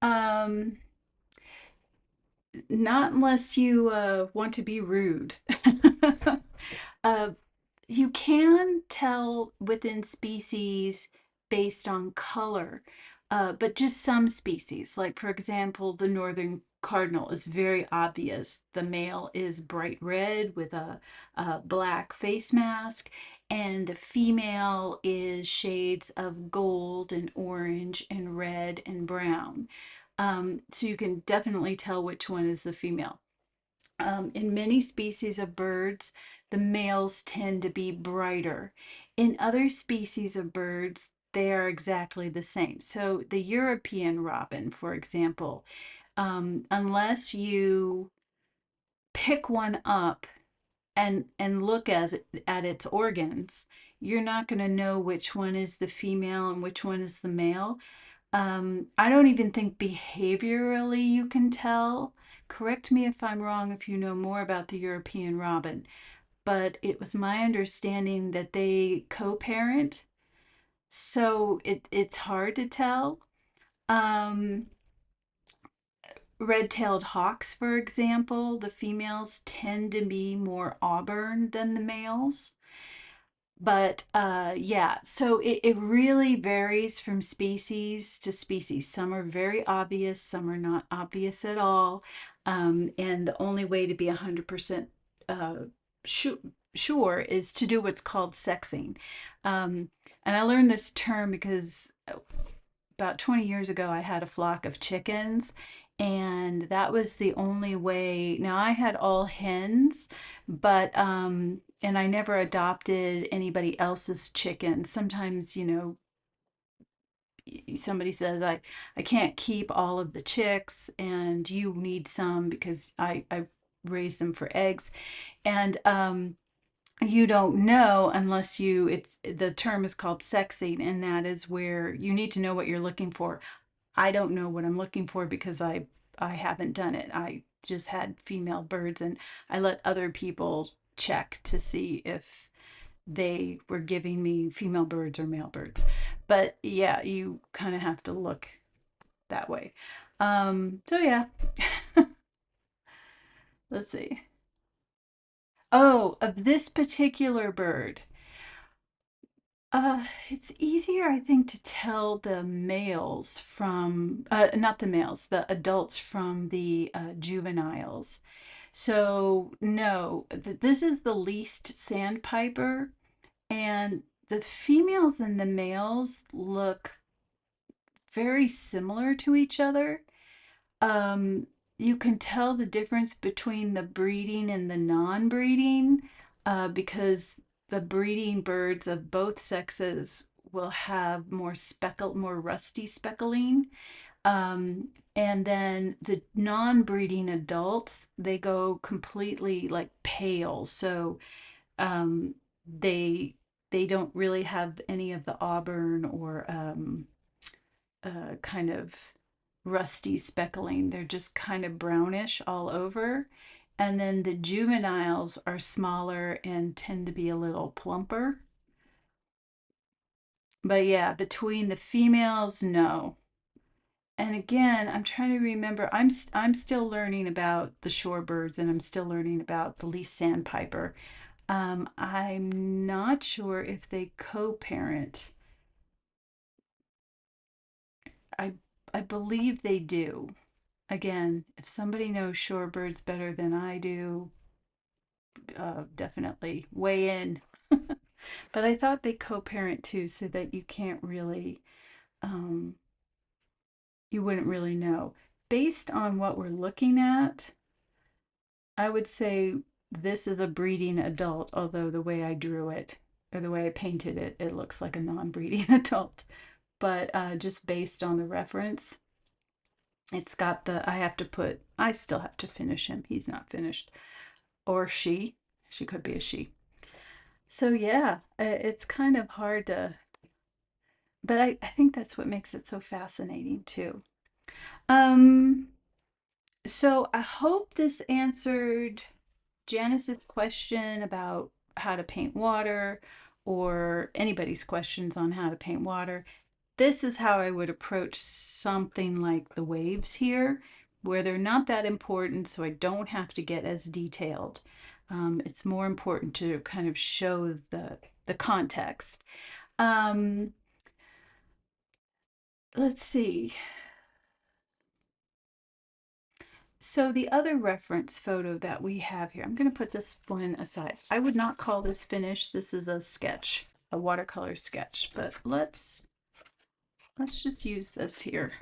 Um, Not unless you want to be rude. uh, you can tell within species based on color, but just some species. Like, for example, the northern cardinal is very obvious. The male is bright red with a black face mask, and the female is shades of gold and orange and red and brown. So you can definitely tell which one is the female. In many species of birds, the males tend to be brighter. In other species of birds, they are exactly the same. So the European robin, for example, unless you pick one up and look at its organs, you're not going to know which one is the female and which one is the male. I don't even think behaviorally you can tell. Correct me if I'm wrong if you know more about the European robin, but it was my understanding that they co-parent, so it's hard to tell. Um, Red-tailed hawks, for example, the females tend to be more auburn than the males. But yeah, so it really varies from species to species. Some are very obvious, some are not obvious at all. And the only way to be 100% uh, su sure is to do what's called sexing. And I learned this term because about 20 years ago, I had a flock of chickens, and that was the only way. Now, I had all hens, but and I never adopted anybody else's chicken. Sometimes, somebody says, I can't keep all of the chicks and you need some because I raise them for eggs. And you don't know unless you, it's the term is called sexing, and that is where you need to know what you're looking for. I don't know what I'm looking for because I haven't done it. I just had female birds and I let other people check to see if they were giving me female birds or male birds. But yeah, you kind of have to look that way. So yeah, let's see. Oh, of this particular bird. It's easier, I think, to tell the males from, not the males, the adults from the juveniles. So, no, this is the least sandpiper, and the females and the males look very similar to each other. Um, you can tell the difference between the breeding and the non-breeding because the breeding birds of both sexes will have more rusty speckling. And then the non-breeding adults, they go completely like pale. So um, they they don't really have any of the auburn or kind of rusty speckling. They're just kind of brownish all over. And then the juveniles are smaller and tend to be a little plumper. But yeah, between the females, no. And again, I'm trying to remember. I'm still learning about the shorebirds, and I'm still learning about the least sandpiper. I'm not sure if they co-parent. I I believe they do. Again, if somebody knows shorebirds better than I do, definitely weigh in. But I thought they co-parent too, so that you can't really, um, you wouldn't really know. Based on what we're looking at, I would say this is a breeding adult, although the way I drew it or the way I painted it, it looks like a non-breeding adult. But just based on the reference, it's got the, I still have to finish him. He's not finished. Or she. She could be a she. So yeah, it's kind of hard to, but I think that's what makes it so fascinating too. Um, so I hope this answered Janice's question about how to paint water or anybody's questions on how to paint water. This is how I would approach something like the waves here, where they're not that important, so I don't have to get as detailed. It's more important to kind of show the context. Um, let's see. So the other reference photo that we have here, I'm going to put this one aside. I would not call this finished. This is a sketch, a watercolor sketch, but let's just use this here.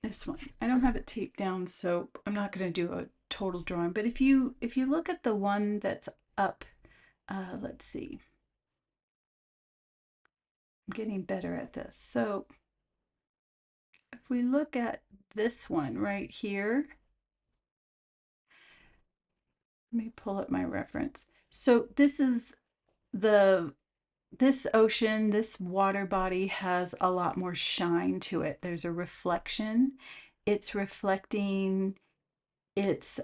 This one. I don't have it taped down, so I'm not going to do a total drawing, but if you look at the one that's up, let's see. I'm getting better at this. So if we look at this one right here, let me pull up my reference. So this is the this ocean, this water body has a lot more shine to it. There's a reflection. It's reflecting it's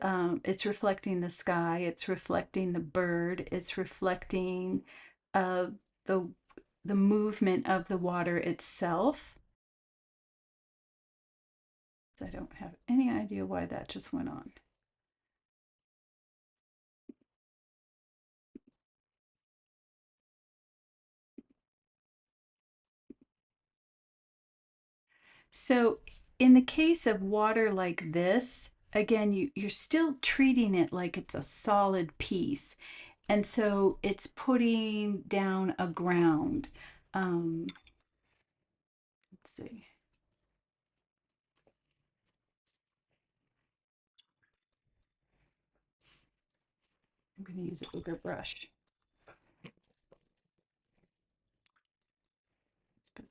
reflecting the sky, it's reflecting the bird, it's reflecting uh the the movement of the water itself. I don't have any idea why that just went on. So in the case of water like this, again, you're still treating it like it's a solid piece. And so it's putting down a ground. Let's see. I'm going to use a bigger brush.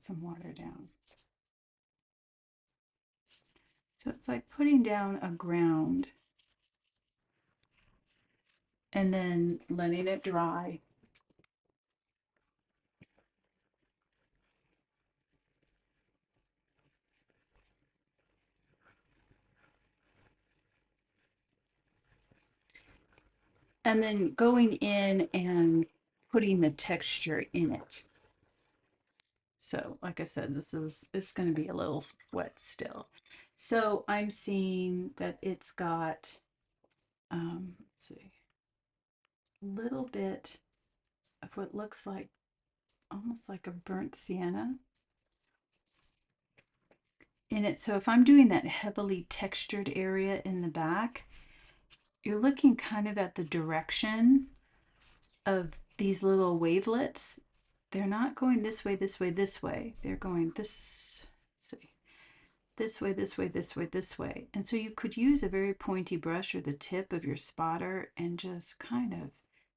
some water down. So it's like putting down a ground and then letting it dry. And then going in and putting the texture in it. So like I said, it's going to be a little wet still. So I'm seeing that it's got, let's see, a little bit of what looks like almost like a burnt sienna in it. So if I'm doing that heavily textured area in the back, you're looking kind of at the direction of these little wavelets. They're not going this way, this way, this way. They're going this, see, this way, this way, this way, this way. And so you could use a very pointy brush or the tip of your spotter and just kind of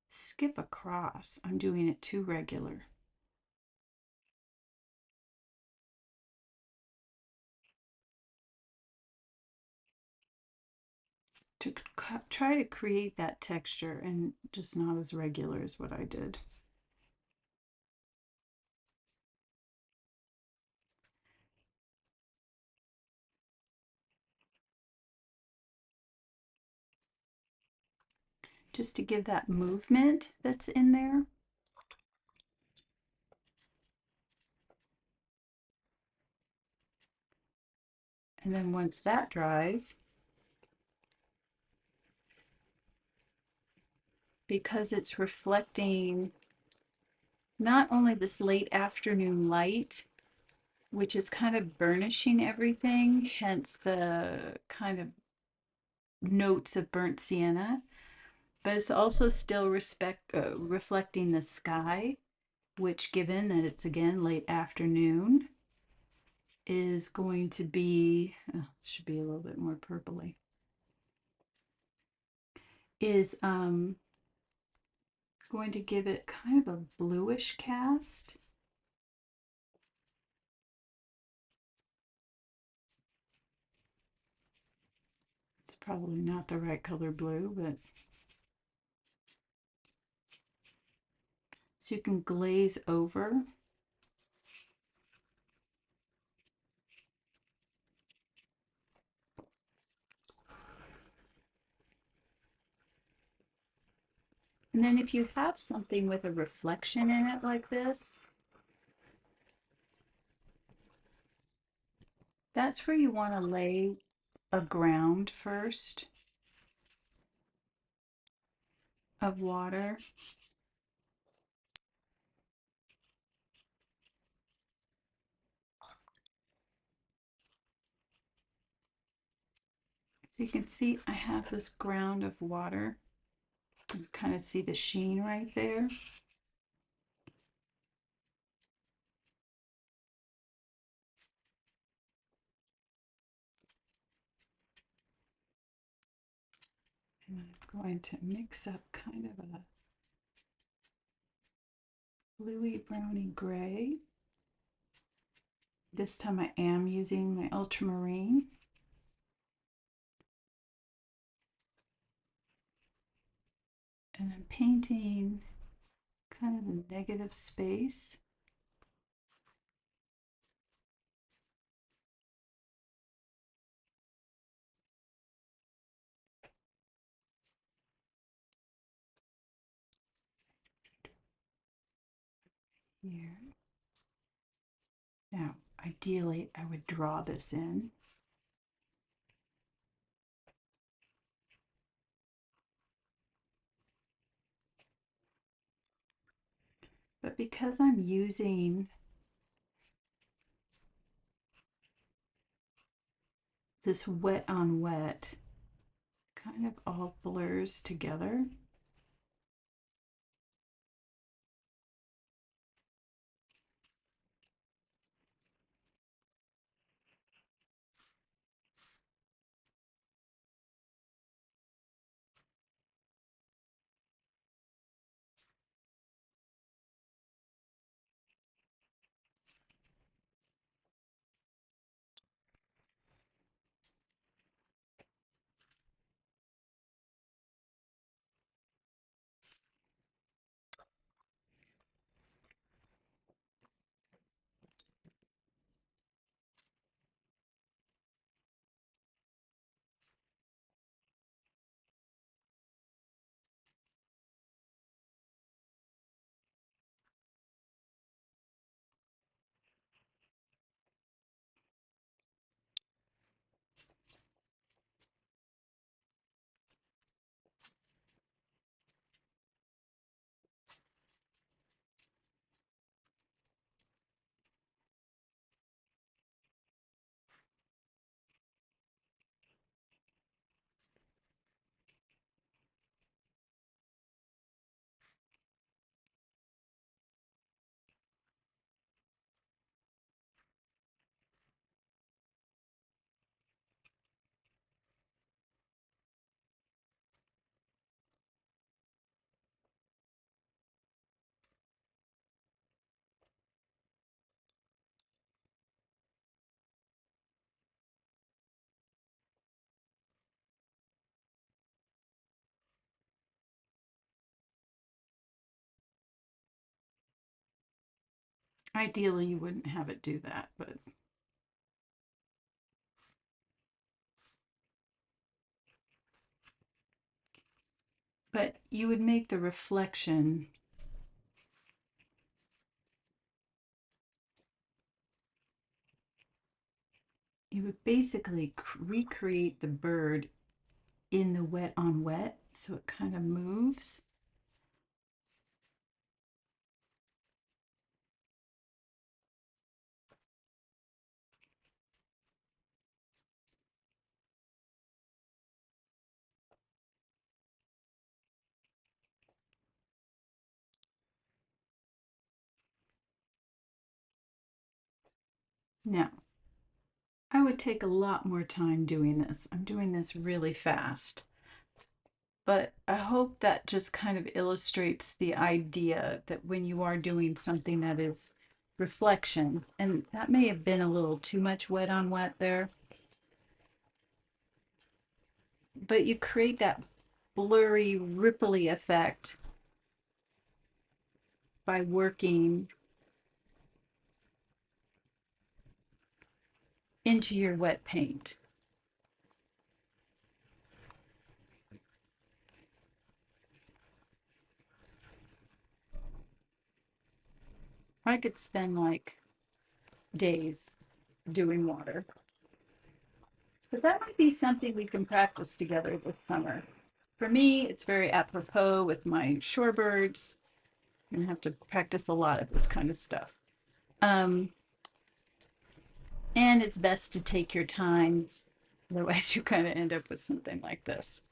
skip across. I'm doing it too regular. To try to create that texture and just not as regular as what I did. Just to give that movement that's in there. And then once that dries, because it's reflecting not only this late afternoon light, which is kind of burnishing everything, hence the kind of notes of burnt sienna, but it's also still reflecting the sky, which, given that it's again late afternoon, is going to be, should be a little bit more purpley, is going to give it kind of a bluish cast. It's probably not the right color blue, but so you can glaze over. And then if you have something with a reflection in it like this, that's where you want to lay a ground first of water. So you can see I have this ground of water. You can kind of see the sheen right there. And I'm going to mix up kind of a bluey browny gray. This time I am using my ultramarine. And I'm painting kind of a negative space. Here. Now, ideally, I would draw this in. But because I'm using this wet on wet, kind of all blurs together. Ideally, you wouldn't have it do that, but you would make the reflection. You would basically recreate the bird in the wet on wet, so it kind of moves. Now, I would take a lot more time doing this. I'm doing this really fast. But I hope that just kind of illustrates the idea that when you are doing something that is reflection, and that may have been a little too much wet on wet there, but you create that blurry, ripply effect by working into your wet paint. I could spend like days doing water. But that might be something we can practice together this summer. For me, it's very apropos with my shorebirds. I'm gonna have to practice a lot of this kind of stuff. Um, and it's best to take your time, otherwise you kind of end up with something like this.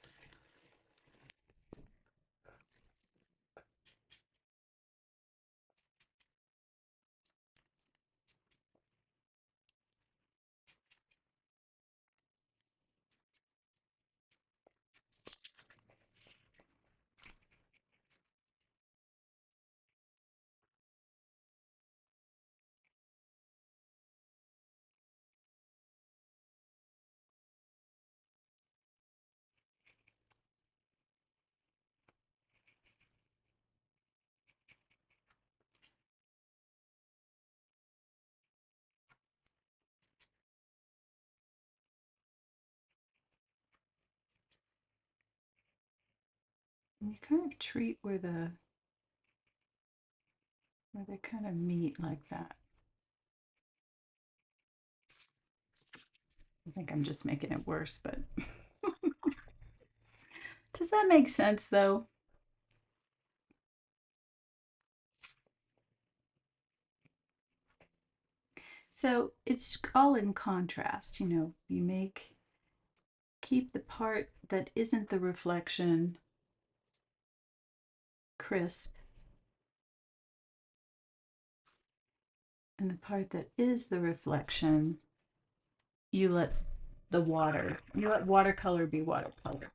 And you kind of treat where they kind of meet like that. I think I'm just making it worse, but does that make sense though? So it's all in contrast, you keep the part that isn't the reflection crisp, and the part that is the reflection, you let watercolor be watercolor.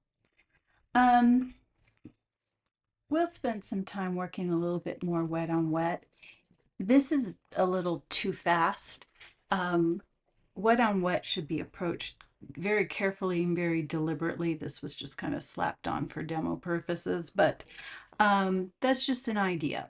Um, we'll spend some time working a little bit more wet on wet. This is a little too fast. Um, Wet on wet should be approached very carefully and very deliberately. This was just kind of slapped on for demo purposes, but that's just an idea.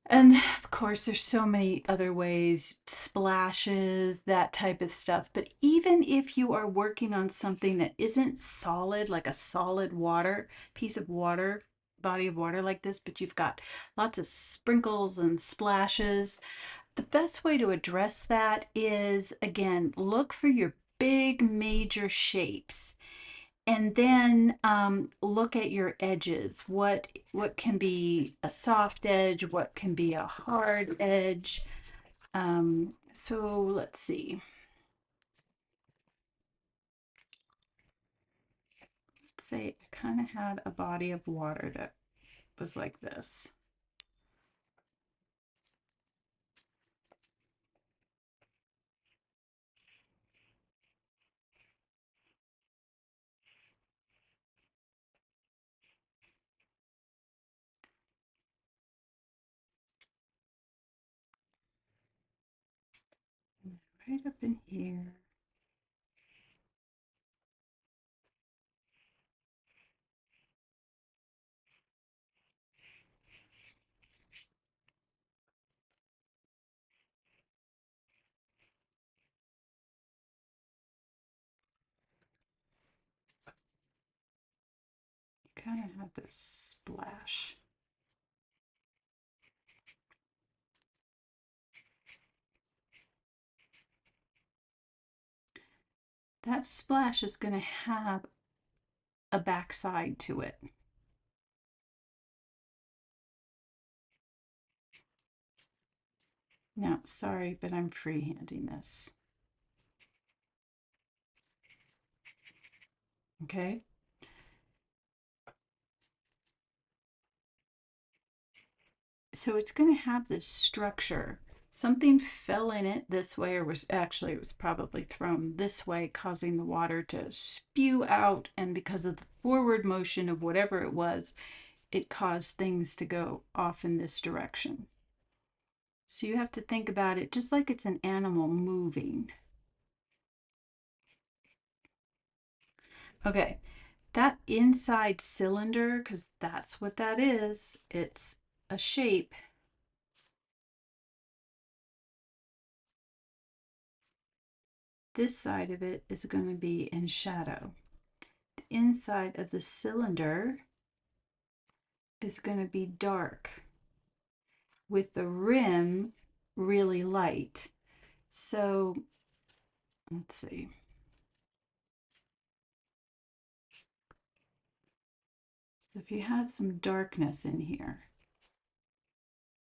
And of course, there's so many other ways, splashes, that type of stuff. But even if you are working on something that isn't solid, like a solid water, piece of water, body of water like this, but you've got lots of sprinkles and splashes, the best way to address that is, again, look for your big major shapes, and then look at your edges. What can be a soft edge? What can be a hard edge? So let's see. Let's say I kind of had a body of water that was like this. Right up in here. kind of have this splash. That splash is going to have a backside to it. Now, sorry, but I'm freehanding this. Okay. So it's going to have this structure. Something fell in it this way, or was actually, it was probably thrown this way, causing the water to spew out. And because of the forward motion of whatever it was, it caused things to go off in this direction. So you have to think about it just like it's an animal moving. Okay, that inside cylinder, because that's what that is, it's a shape. This side of it is going to be in shadow. The inside of the cylinder is going to be dark with the rim really light. So let's see. So if you had some darkness in here,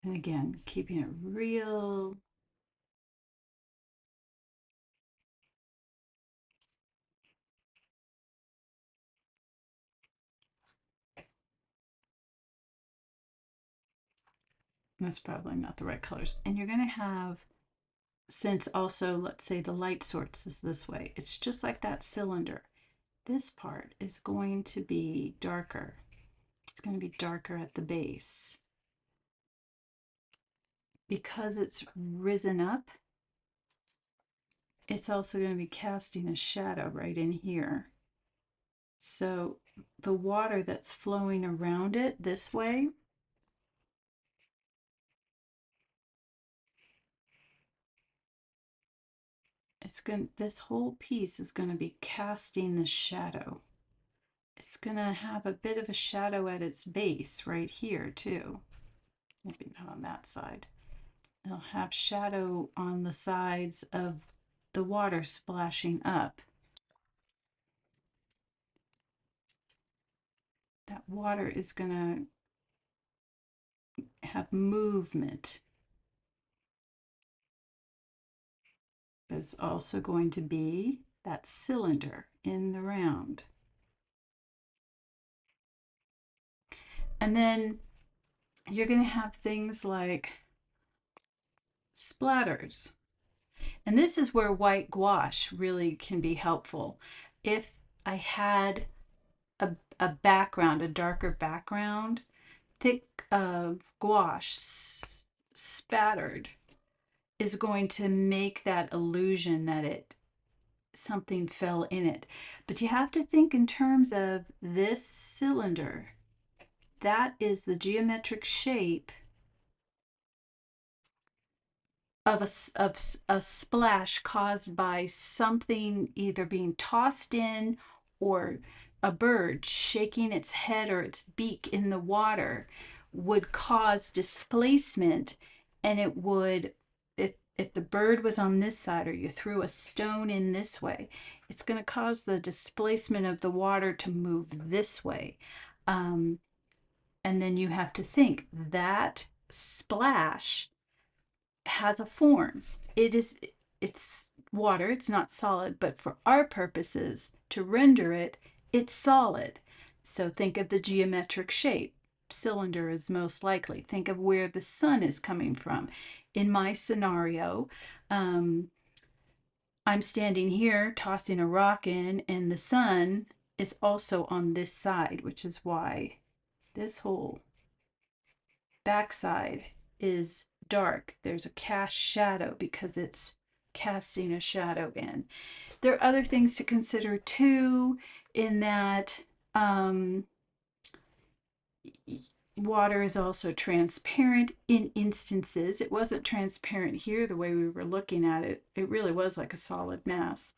and again, keeping it real, that's probably not the right colors. And you're going to have, since also, let's say the light source is this way, it's just like that cylinder. This part is going to be darker. It's going to be darker at the base. Because it's risen up, it's also going to be casting a shadow right in here. So the water that's flowing around it this way, this whole piece is going to be casting the shadow. It's going to have a bit of a shadow at its base right here too. Maybe not on that side. It'll have shadow on the sides of the water splashing up. That water is going to have movement. But it's also going to be that cylinder in the round. And then you're going to have things like splatters. And this is where white gouache really can be helpful. If I had a background, a darker background, thick gouache spattered is going to make that illusion that something fell in it. But you have to think in terms of this cylinder. That is the geometric shape of a splash caused by something either being tossed in or a bird shaking its head or its beak in the water would cause displacement, and it would, if the bird was on this side or you threw a stone in this way, it's going to cause the displacement of the water to move this way. And then you have to think that splash has a form. It's water, it's not solid, but for our purposes, to render it, it's solid. So think of the geometric shape. Cylinder is most likely. Think of where the sun is coming from. In my scenario, I'm standing here tossing a rock in, and the sun is also on this side, which is why this whole backside is dark. There's a cast shadow because it's casting a shadow in. There are other things to consider too, in that water is also transparent in instances. It wasn't transparent here the way we were looking at it. It really was like a solid mass.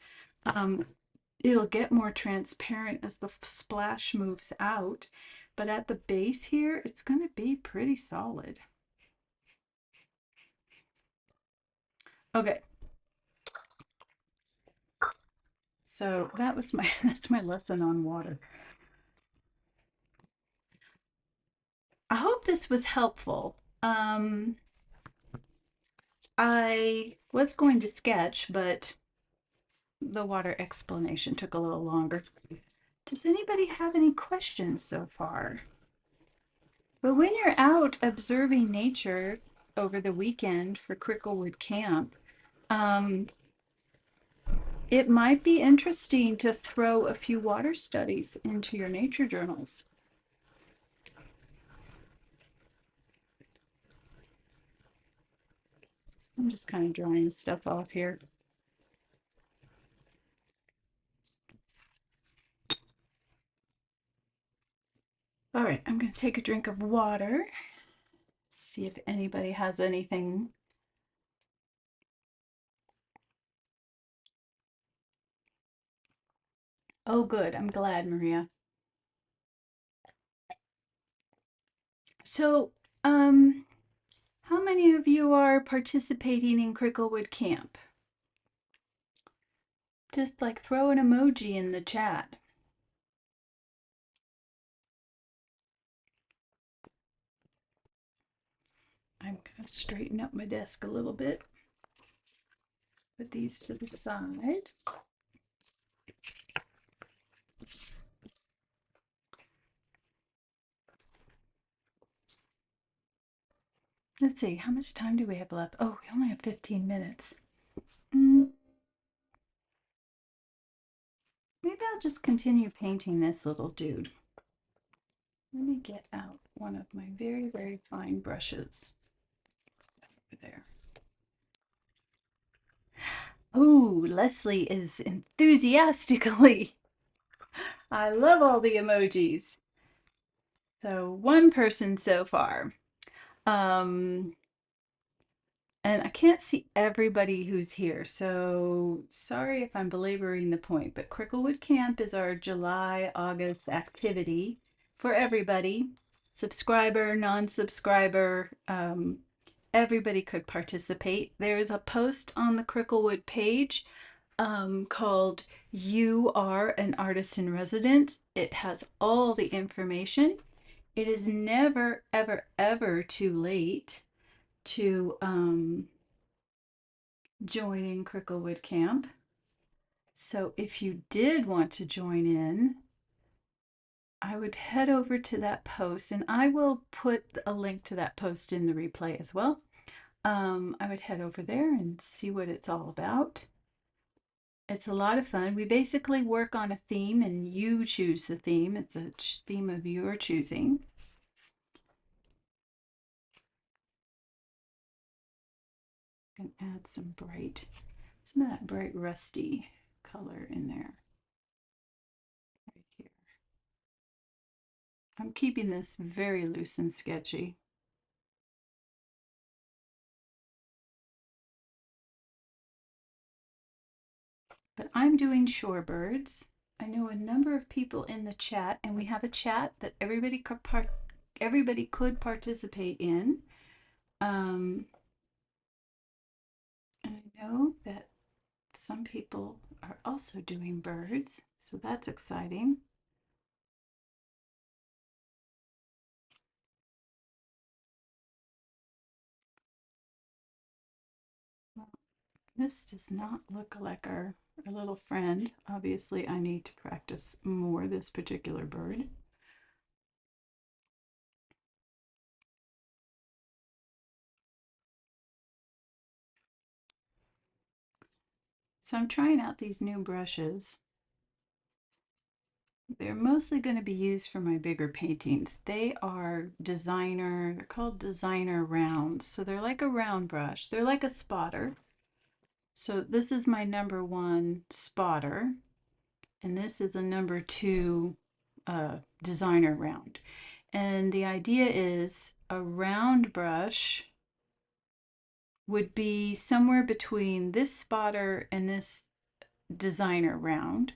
It'll get more transparent as the splash moves out, but at the base here, it's going to be pretty solid. Okay. So that's my lesson on water. I hope this was helpful. I was going to sketch, but the water explanation took a little longer. Does anybody have any questions so far? But when you're out observing nature over the weekend for Cricklewood Camp, um, it might be interesting to throw a few water studies into your nature journals. I'm just kind of drying stuff off here. All right, I'm going to take a drink of water, see if anybody has anything. Oh, good. I'm glad, Maria. So, how many of you are participating in Cricklewood Camp? Just like throw an emoji in the chat. I'm going to straighten up my desk a little bit. Put these to the side. Let's see, how much time do we have left? Oh, we only have 15 minutes. Maybe I'll just continue painting this little dude. Let me get out one of my very, very fine brushes. Over there. Oh, Leslie is enthusiastically. I love all the emojis. So one person so far. Um, and I can't see everybody who's here, so sorry if I'm belaboring the point, but Cricklewood Camp is our July, August activity for everybody, subscriber, non-subscriber, everybody could participate. There is a post on the Cricklewood page called You Are an Artist in Residence. It has all the information. It is never, ever, ever too late to join in Cricklewood Camp. So if you did want to join in, I would head over to that post, and I will put a link to that post in the replay as well. I would head over there and see what it's all about. It's a lot of fun. We basically work on a theme and you choose the theme. It's a theme of your choosing. I'm going to add some of that bright rusty color in there. Right here. I'm keeping this very loose and sketchy. But I'm doing shorebirds. I know a number of people in the chat, and we have a chat that everybody could participate in. And I know that some people are also doing birds, so that's exciting. Well, this does not look like our little friend. Obviously, I need to practice more this particular bird. So I'm trying out these new brushes. They're mostly going to be used for my bigger paintings. They are they're called designer rounds. So they're like a round brush. They're like a spotter. So this is my number 1 spotter, and this is a number 2 designer round. And the idea is a round brush would be somewhere between this spotter and this designer round.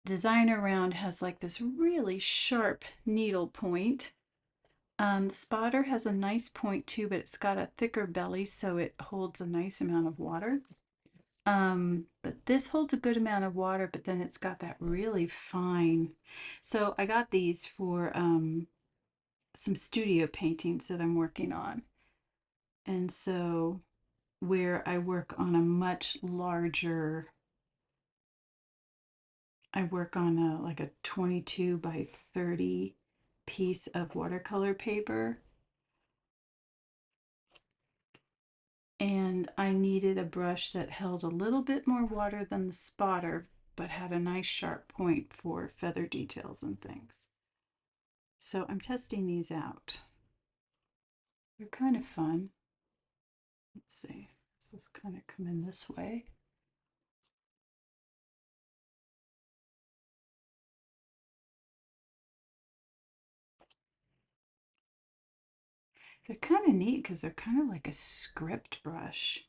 designer round has like this really sharp needle point. The spotter has a nice point too, but it's got a thicker belly, so it holds a nice amount of water. But this holds a good amount of water, but then it's got that really fine. So I got these for some studio paintings that I'm working on. And so where I work on a much larger, I work on a like a 22 by 30 piece of watercolor paper. And I needed a brush that held a little bit more water than the spotter, but had a nice sharp point for feather details and things. So I'm testing these out. They're kind of fun. Let's see, this is kind of come in this way. They're kind of neat because they're kind of like a script brush.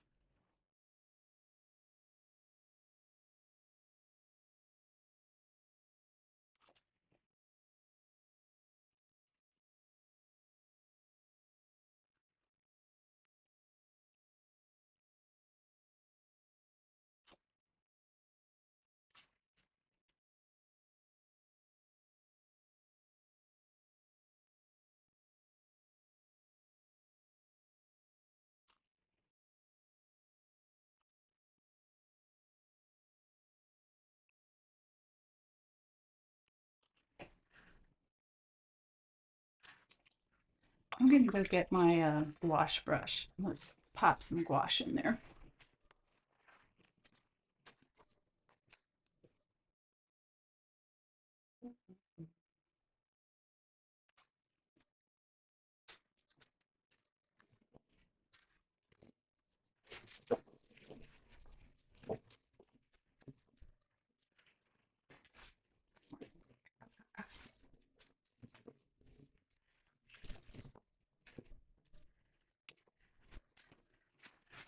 I'm going to go get my gouache brush. Let's pop some gouache in there.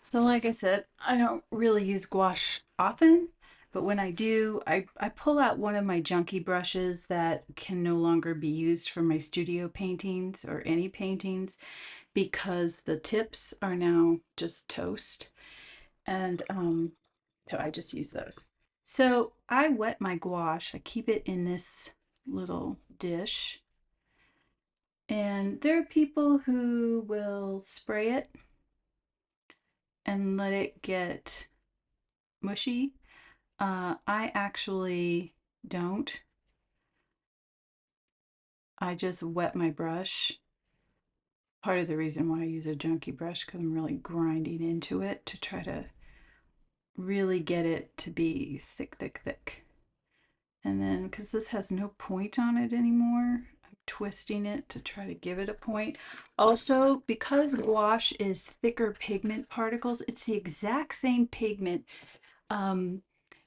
So like I said, I don't really use gouache often, but when I do, I pull out one of my junky brushes that can no longer be used for my studio paintings or any paintings because the tips are now just toast. And so I just use those. So I wet my gouache. I keep it in this little dish. And there are people who will spray it and let it get mushy. I actually don't. I just wet my brush. Part of the reason why I use a junky brush because I'm really grinding into it to try to really get it to be thick, thick, thick. And then because this has no point on it anymore, I'm twisting it to try to give it a point. Also, because gouache is thicker pigment particles, it's the exact same pigment.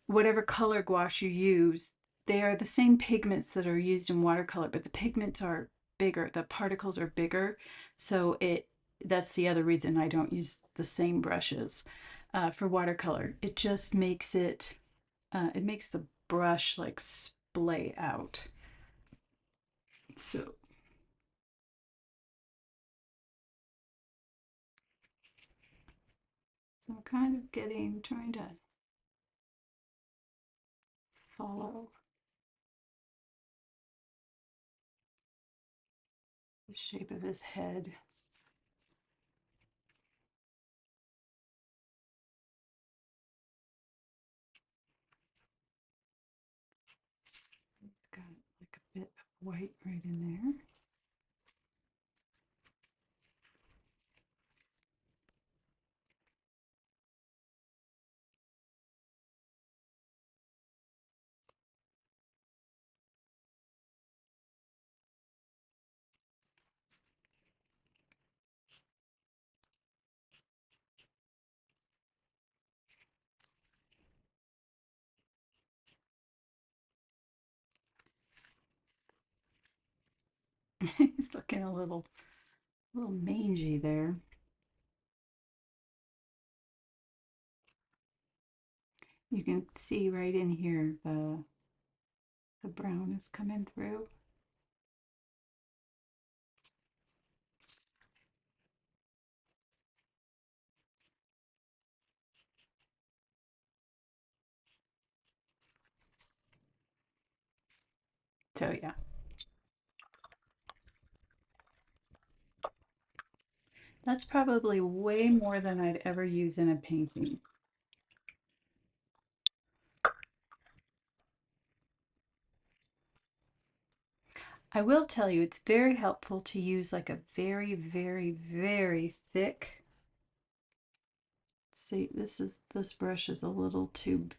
Whatever color gouache you use, they are the same pigments that are used in watercolor, but the pigments are bigger, the particles are bigger. So that's the other reason I don't use the same brushes for watercolor. It just makes it makes the brush like splay out. So I'm kind of trying to follow the shape of his head. Got like a bit of white right in there. He's looking a little mangy there. You can see right in here The brown is coming through. So yeah, that's probably way more than I'd ever use in a painting. I will tell you, it's very helpful to use like a very, very, very thick. See, this brush is a little too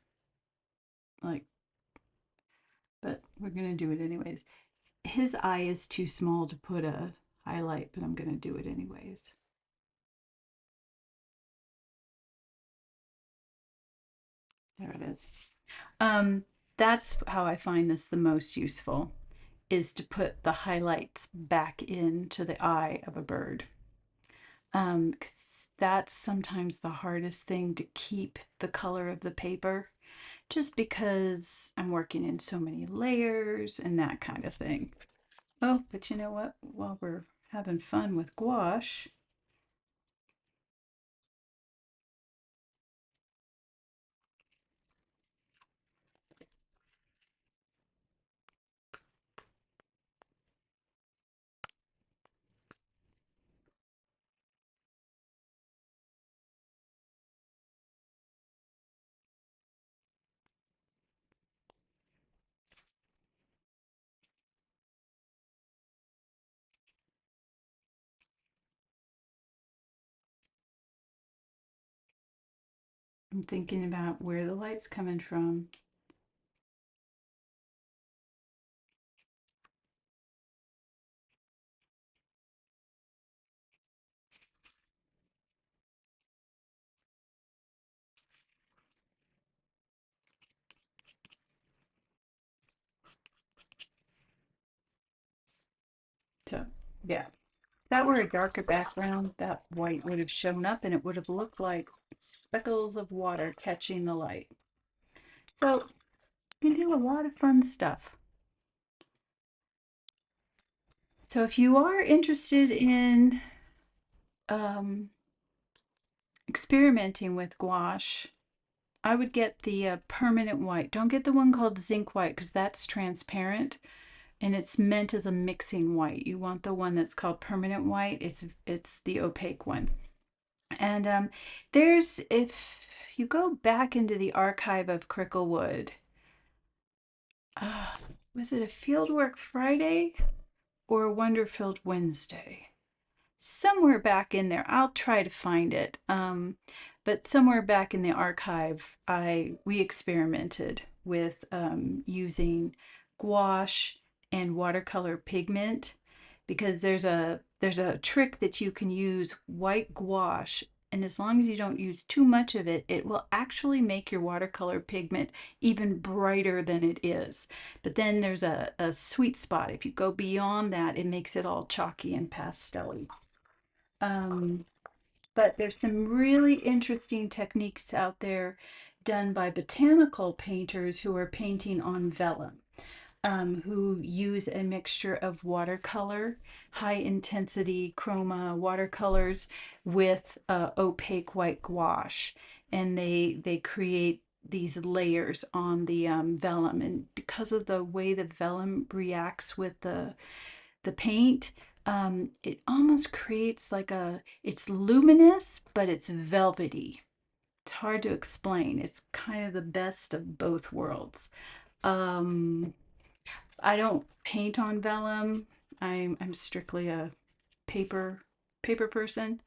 like, but we're gonna do it anyways. His eye is too small to put a highlight, but I'm gonna do it anyways. There it is. Um, that's how I find this the most useful, is to put the highlights back into the eye of a bird. 'Cause that's sometimes the hardest thing to keep the color of the paper, just because I'm working in so many layers and that kind of thing. Oh, but you know what? While we're having fun with gouache, I'm thinking about where the light's coming from. So, yeah. If that were a darker background, that white would have shown up and it would have looked like speckles of water catching the light. So you can do a lot of fun stuff. So if you are interested in um, experimenting with gouache, I would get the permanent white. Don't get the one called zinc white because that's transparent and it's meant as a mixing white. You want the one that's called permanent white. It's the opaque one. And there's, if you go back into the archive of Cricklewood, uh, was it a Fieldwork Friday or a Wonder-Filled Wednesday? Somewhere back in there, I'll try to find it. But somewhere back in the archive, we experimented with using gouache and watercolor pigment, because there's a trick that you can use white gouache, and as long as you don't use too much of it, it will actually make your watercolor pigment even brighter than it is. But then there's a sweet spot. If you go beyond that, it makes it all chalky and pastel-y. Um, but there's some really interesting techniques out there done by botanical painters who are painting on vellum, who use a mixture of watercolor, high intensity chroma watercolors with opaque white gouache. And they create these layers on the vellum. And because of the way the vellum reacts with the paint, it almost creates like it's luminous, but it's velvety. It's hard to explain. It's kind of the best of both worlds. Um, I don't paint on vellum. I'm strictly a paper paper person.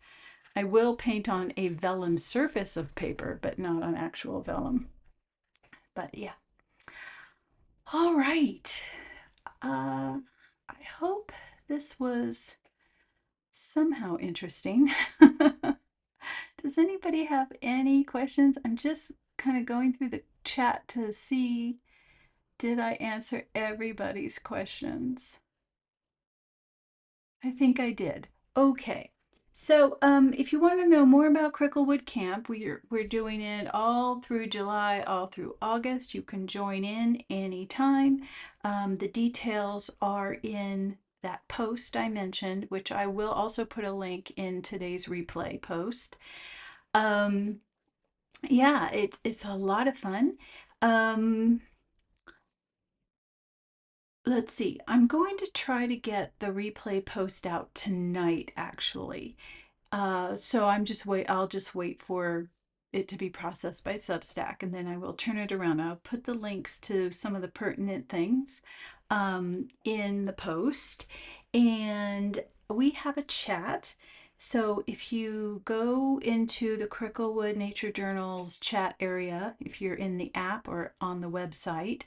I will paint on a vellum surface of paper, but not on actual vellum. But yeah. All right. I hope this was somehow interesting. Does anybody have any questions? I'm just kind of going through the chat to see, did I answer everybody's questions? I think I did. Okay. If you want to know more about Cricklewood Camp, we're doing it all through July, all through August. You can join in anytime. The details are in that post I mentioned, which I will also put a link in today's replay post. Um, yeah, it's a lot of fun. Um, let's see. I'm going to try to get the replay post out tonight, actually. So I'll just wait for it to be processed by Substack, and then I will turn it around. I'll put the links to some of the pertinent things in the post, and we have a chat. So if you go into the Cricklewood Nature Journal's chat area, if you're in the app or on the website,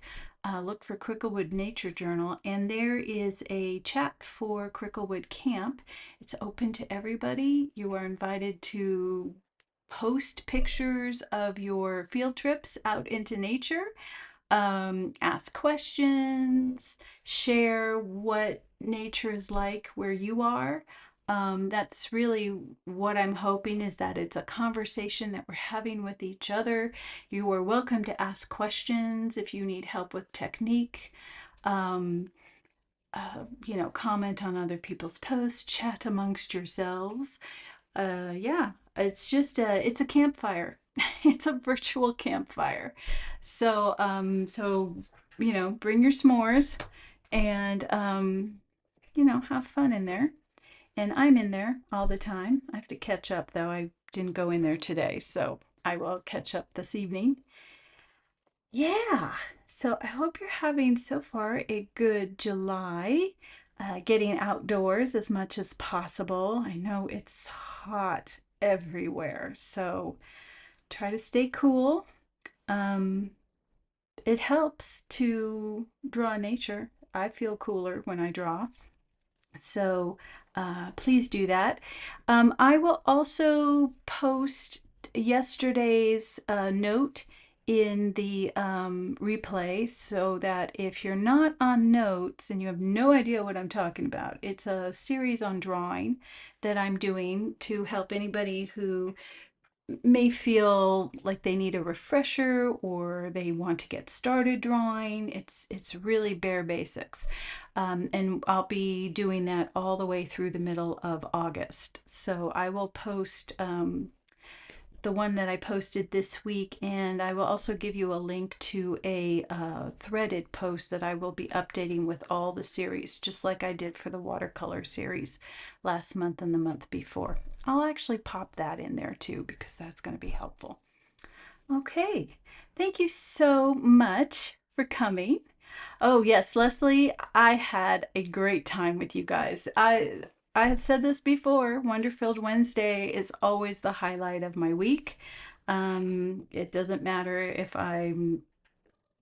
look for Cricklewood Nature Journal, and there is a chat for Cricklewood Camp. It's open to everybody. You are invited to post pictures of your field trips out into nature, ask questions, share what nature is like where you are. That's really what I'm hoping, is that it's a conversation that we're having with each other. You are welcome to ask questions if you need help with technique. Um, Comment on other people's posts, chat amongst yourselves. Yeah, it's a campfire. It's a virtual campfire. So bring your s'mores and have fun in there. And I'm in there all the time. I have to catch up though. I didn't go in there today, so I will catch up this evening. Yeah. So I hope you're having so far a good July, getting outdoors as much as possible. I know it's hot everywhere, so try to stay cool. Um, it helps to draw nature. I feel cooler when I draw. So please do that. I will also post yesterday's note in the replay, so that if you're not on notes and you have no idea what I'm talking about, it's a series on drawing that I'm doing to help anybody who may feel like they need a refresher or they want to get started drawing. It's really bare basics, and I'll be doing that all the way through the middle of August. So I will post the one that I posted this week, and I will also give you a link to a threaded post that I will be updating with all the series, just like I did for the watercolor series last month and the month before. I'll actually pop that in there too, because that's going to be helpful. Okay, thank you so much for coming. Oh yes, Leslie, I had a great time with you guys. I have said this before, Wonderfilled Wednesday is always the highlight of my week. It doesn't matter if I'm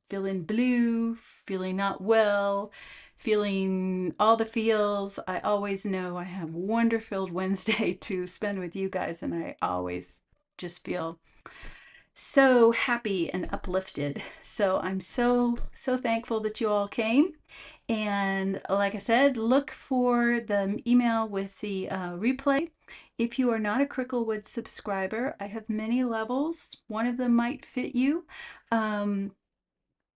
feeling blue, feeling not well, feeling all the feels. I always know I have Wonderfilled Wednesday to spend with you guys, and I always just feel so happy and uplifted. So I'm so thankful that you all came. And like I said, look for the email with the replay. If you are not a Cricklewood subscriber, I have many levels. One of them might fit you.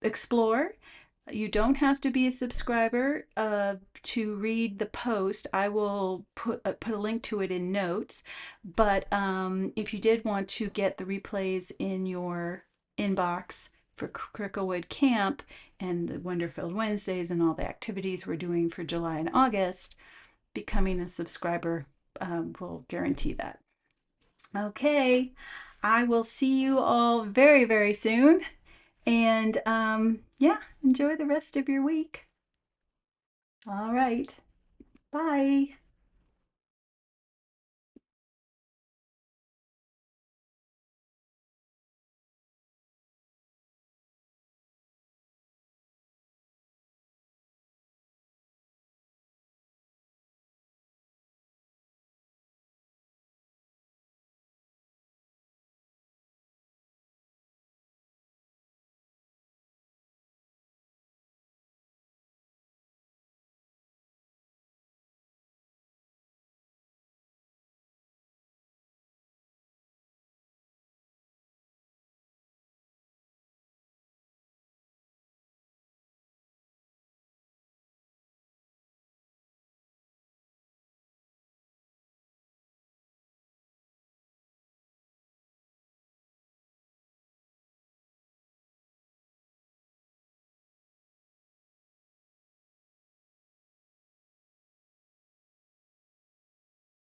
Explore. You don't have to be a subscriber to read the post. I will put a link to it in notes. But if you did want to get the replays in your inbox for Cricklewood Camp and the Wonderfilled Wednesdays and all the activities we're doing for July and August, becoming a subscriber will guarantee that. Okay, I will see you all very, very soon. And yeah, enjoy the rest of your week. All right. Bye.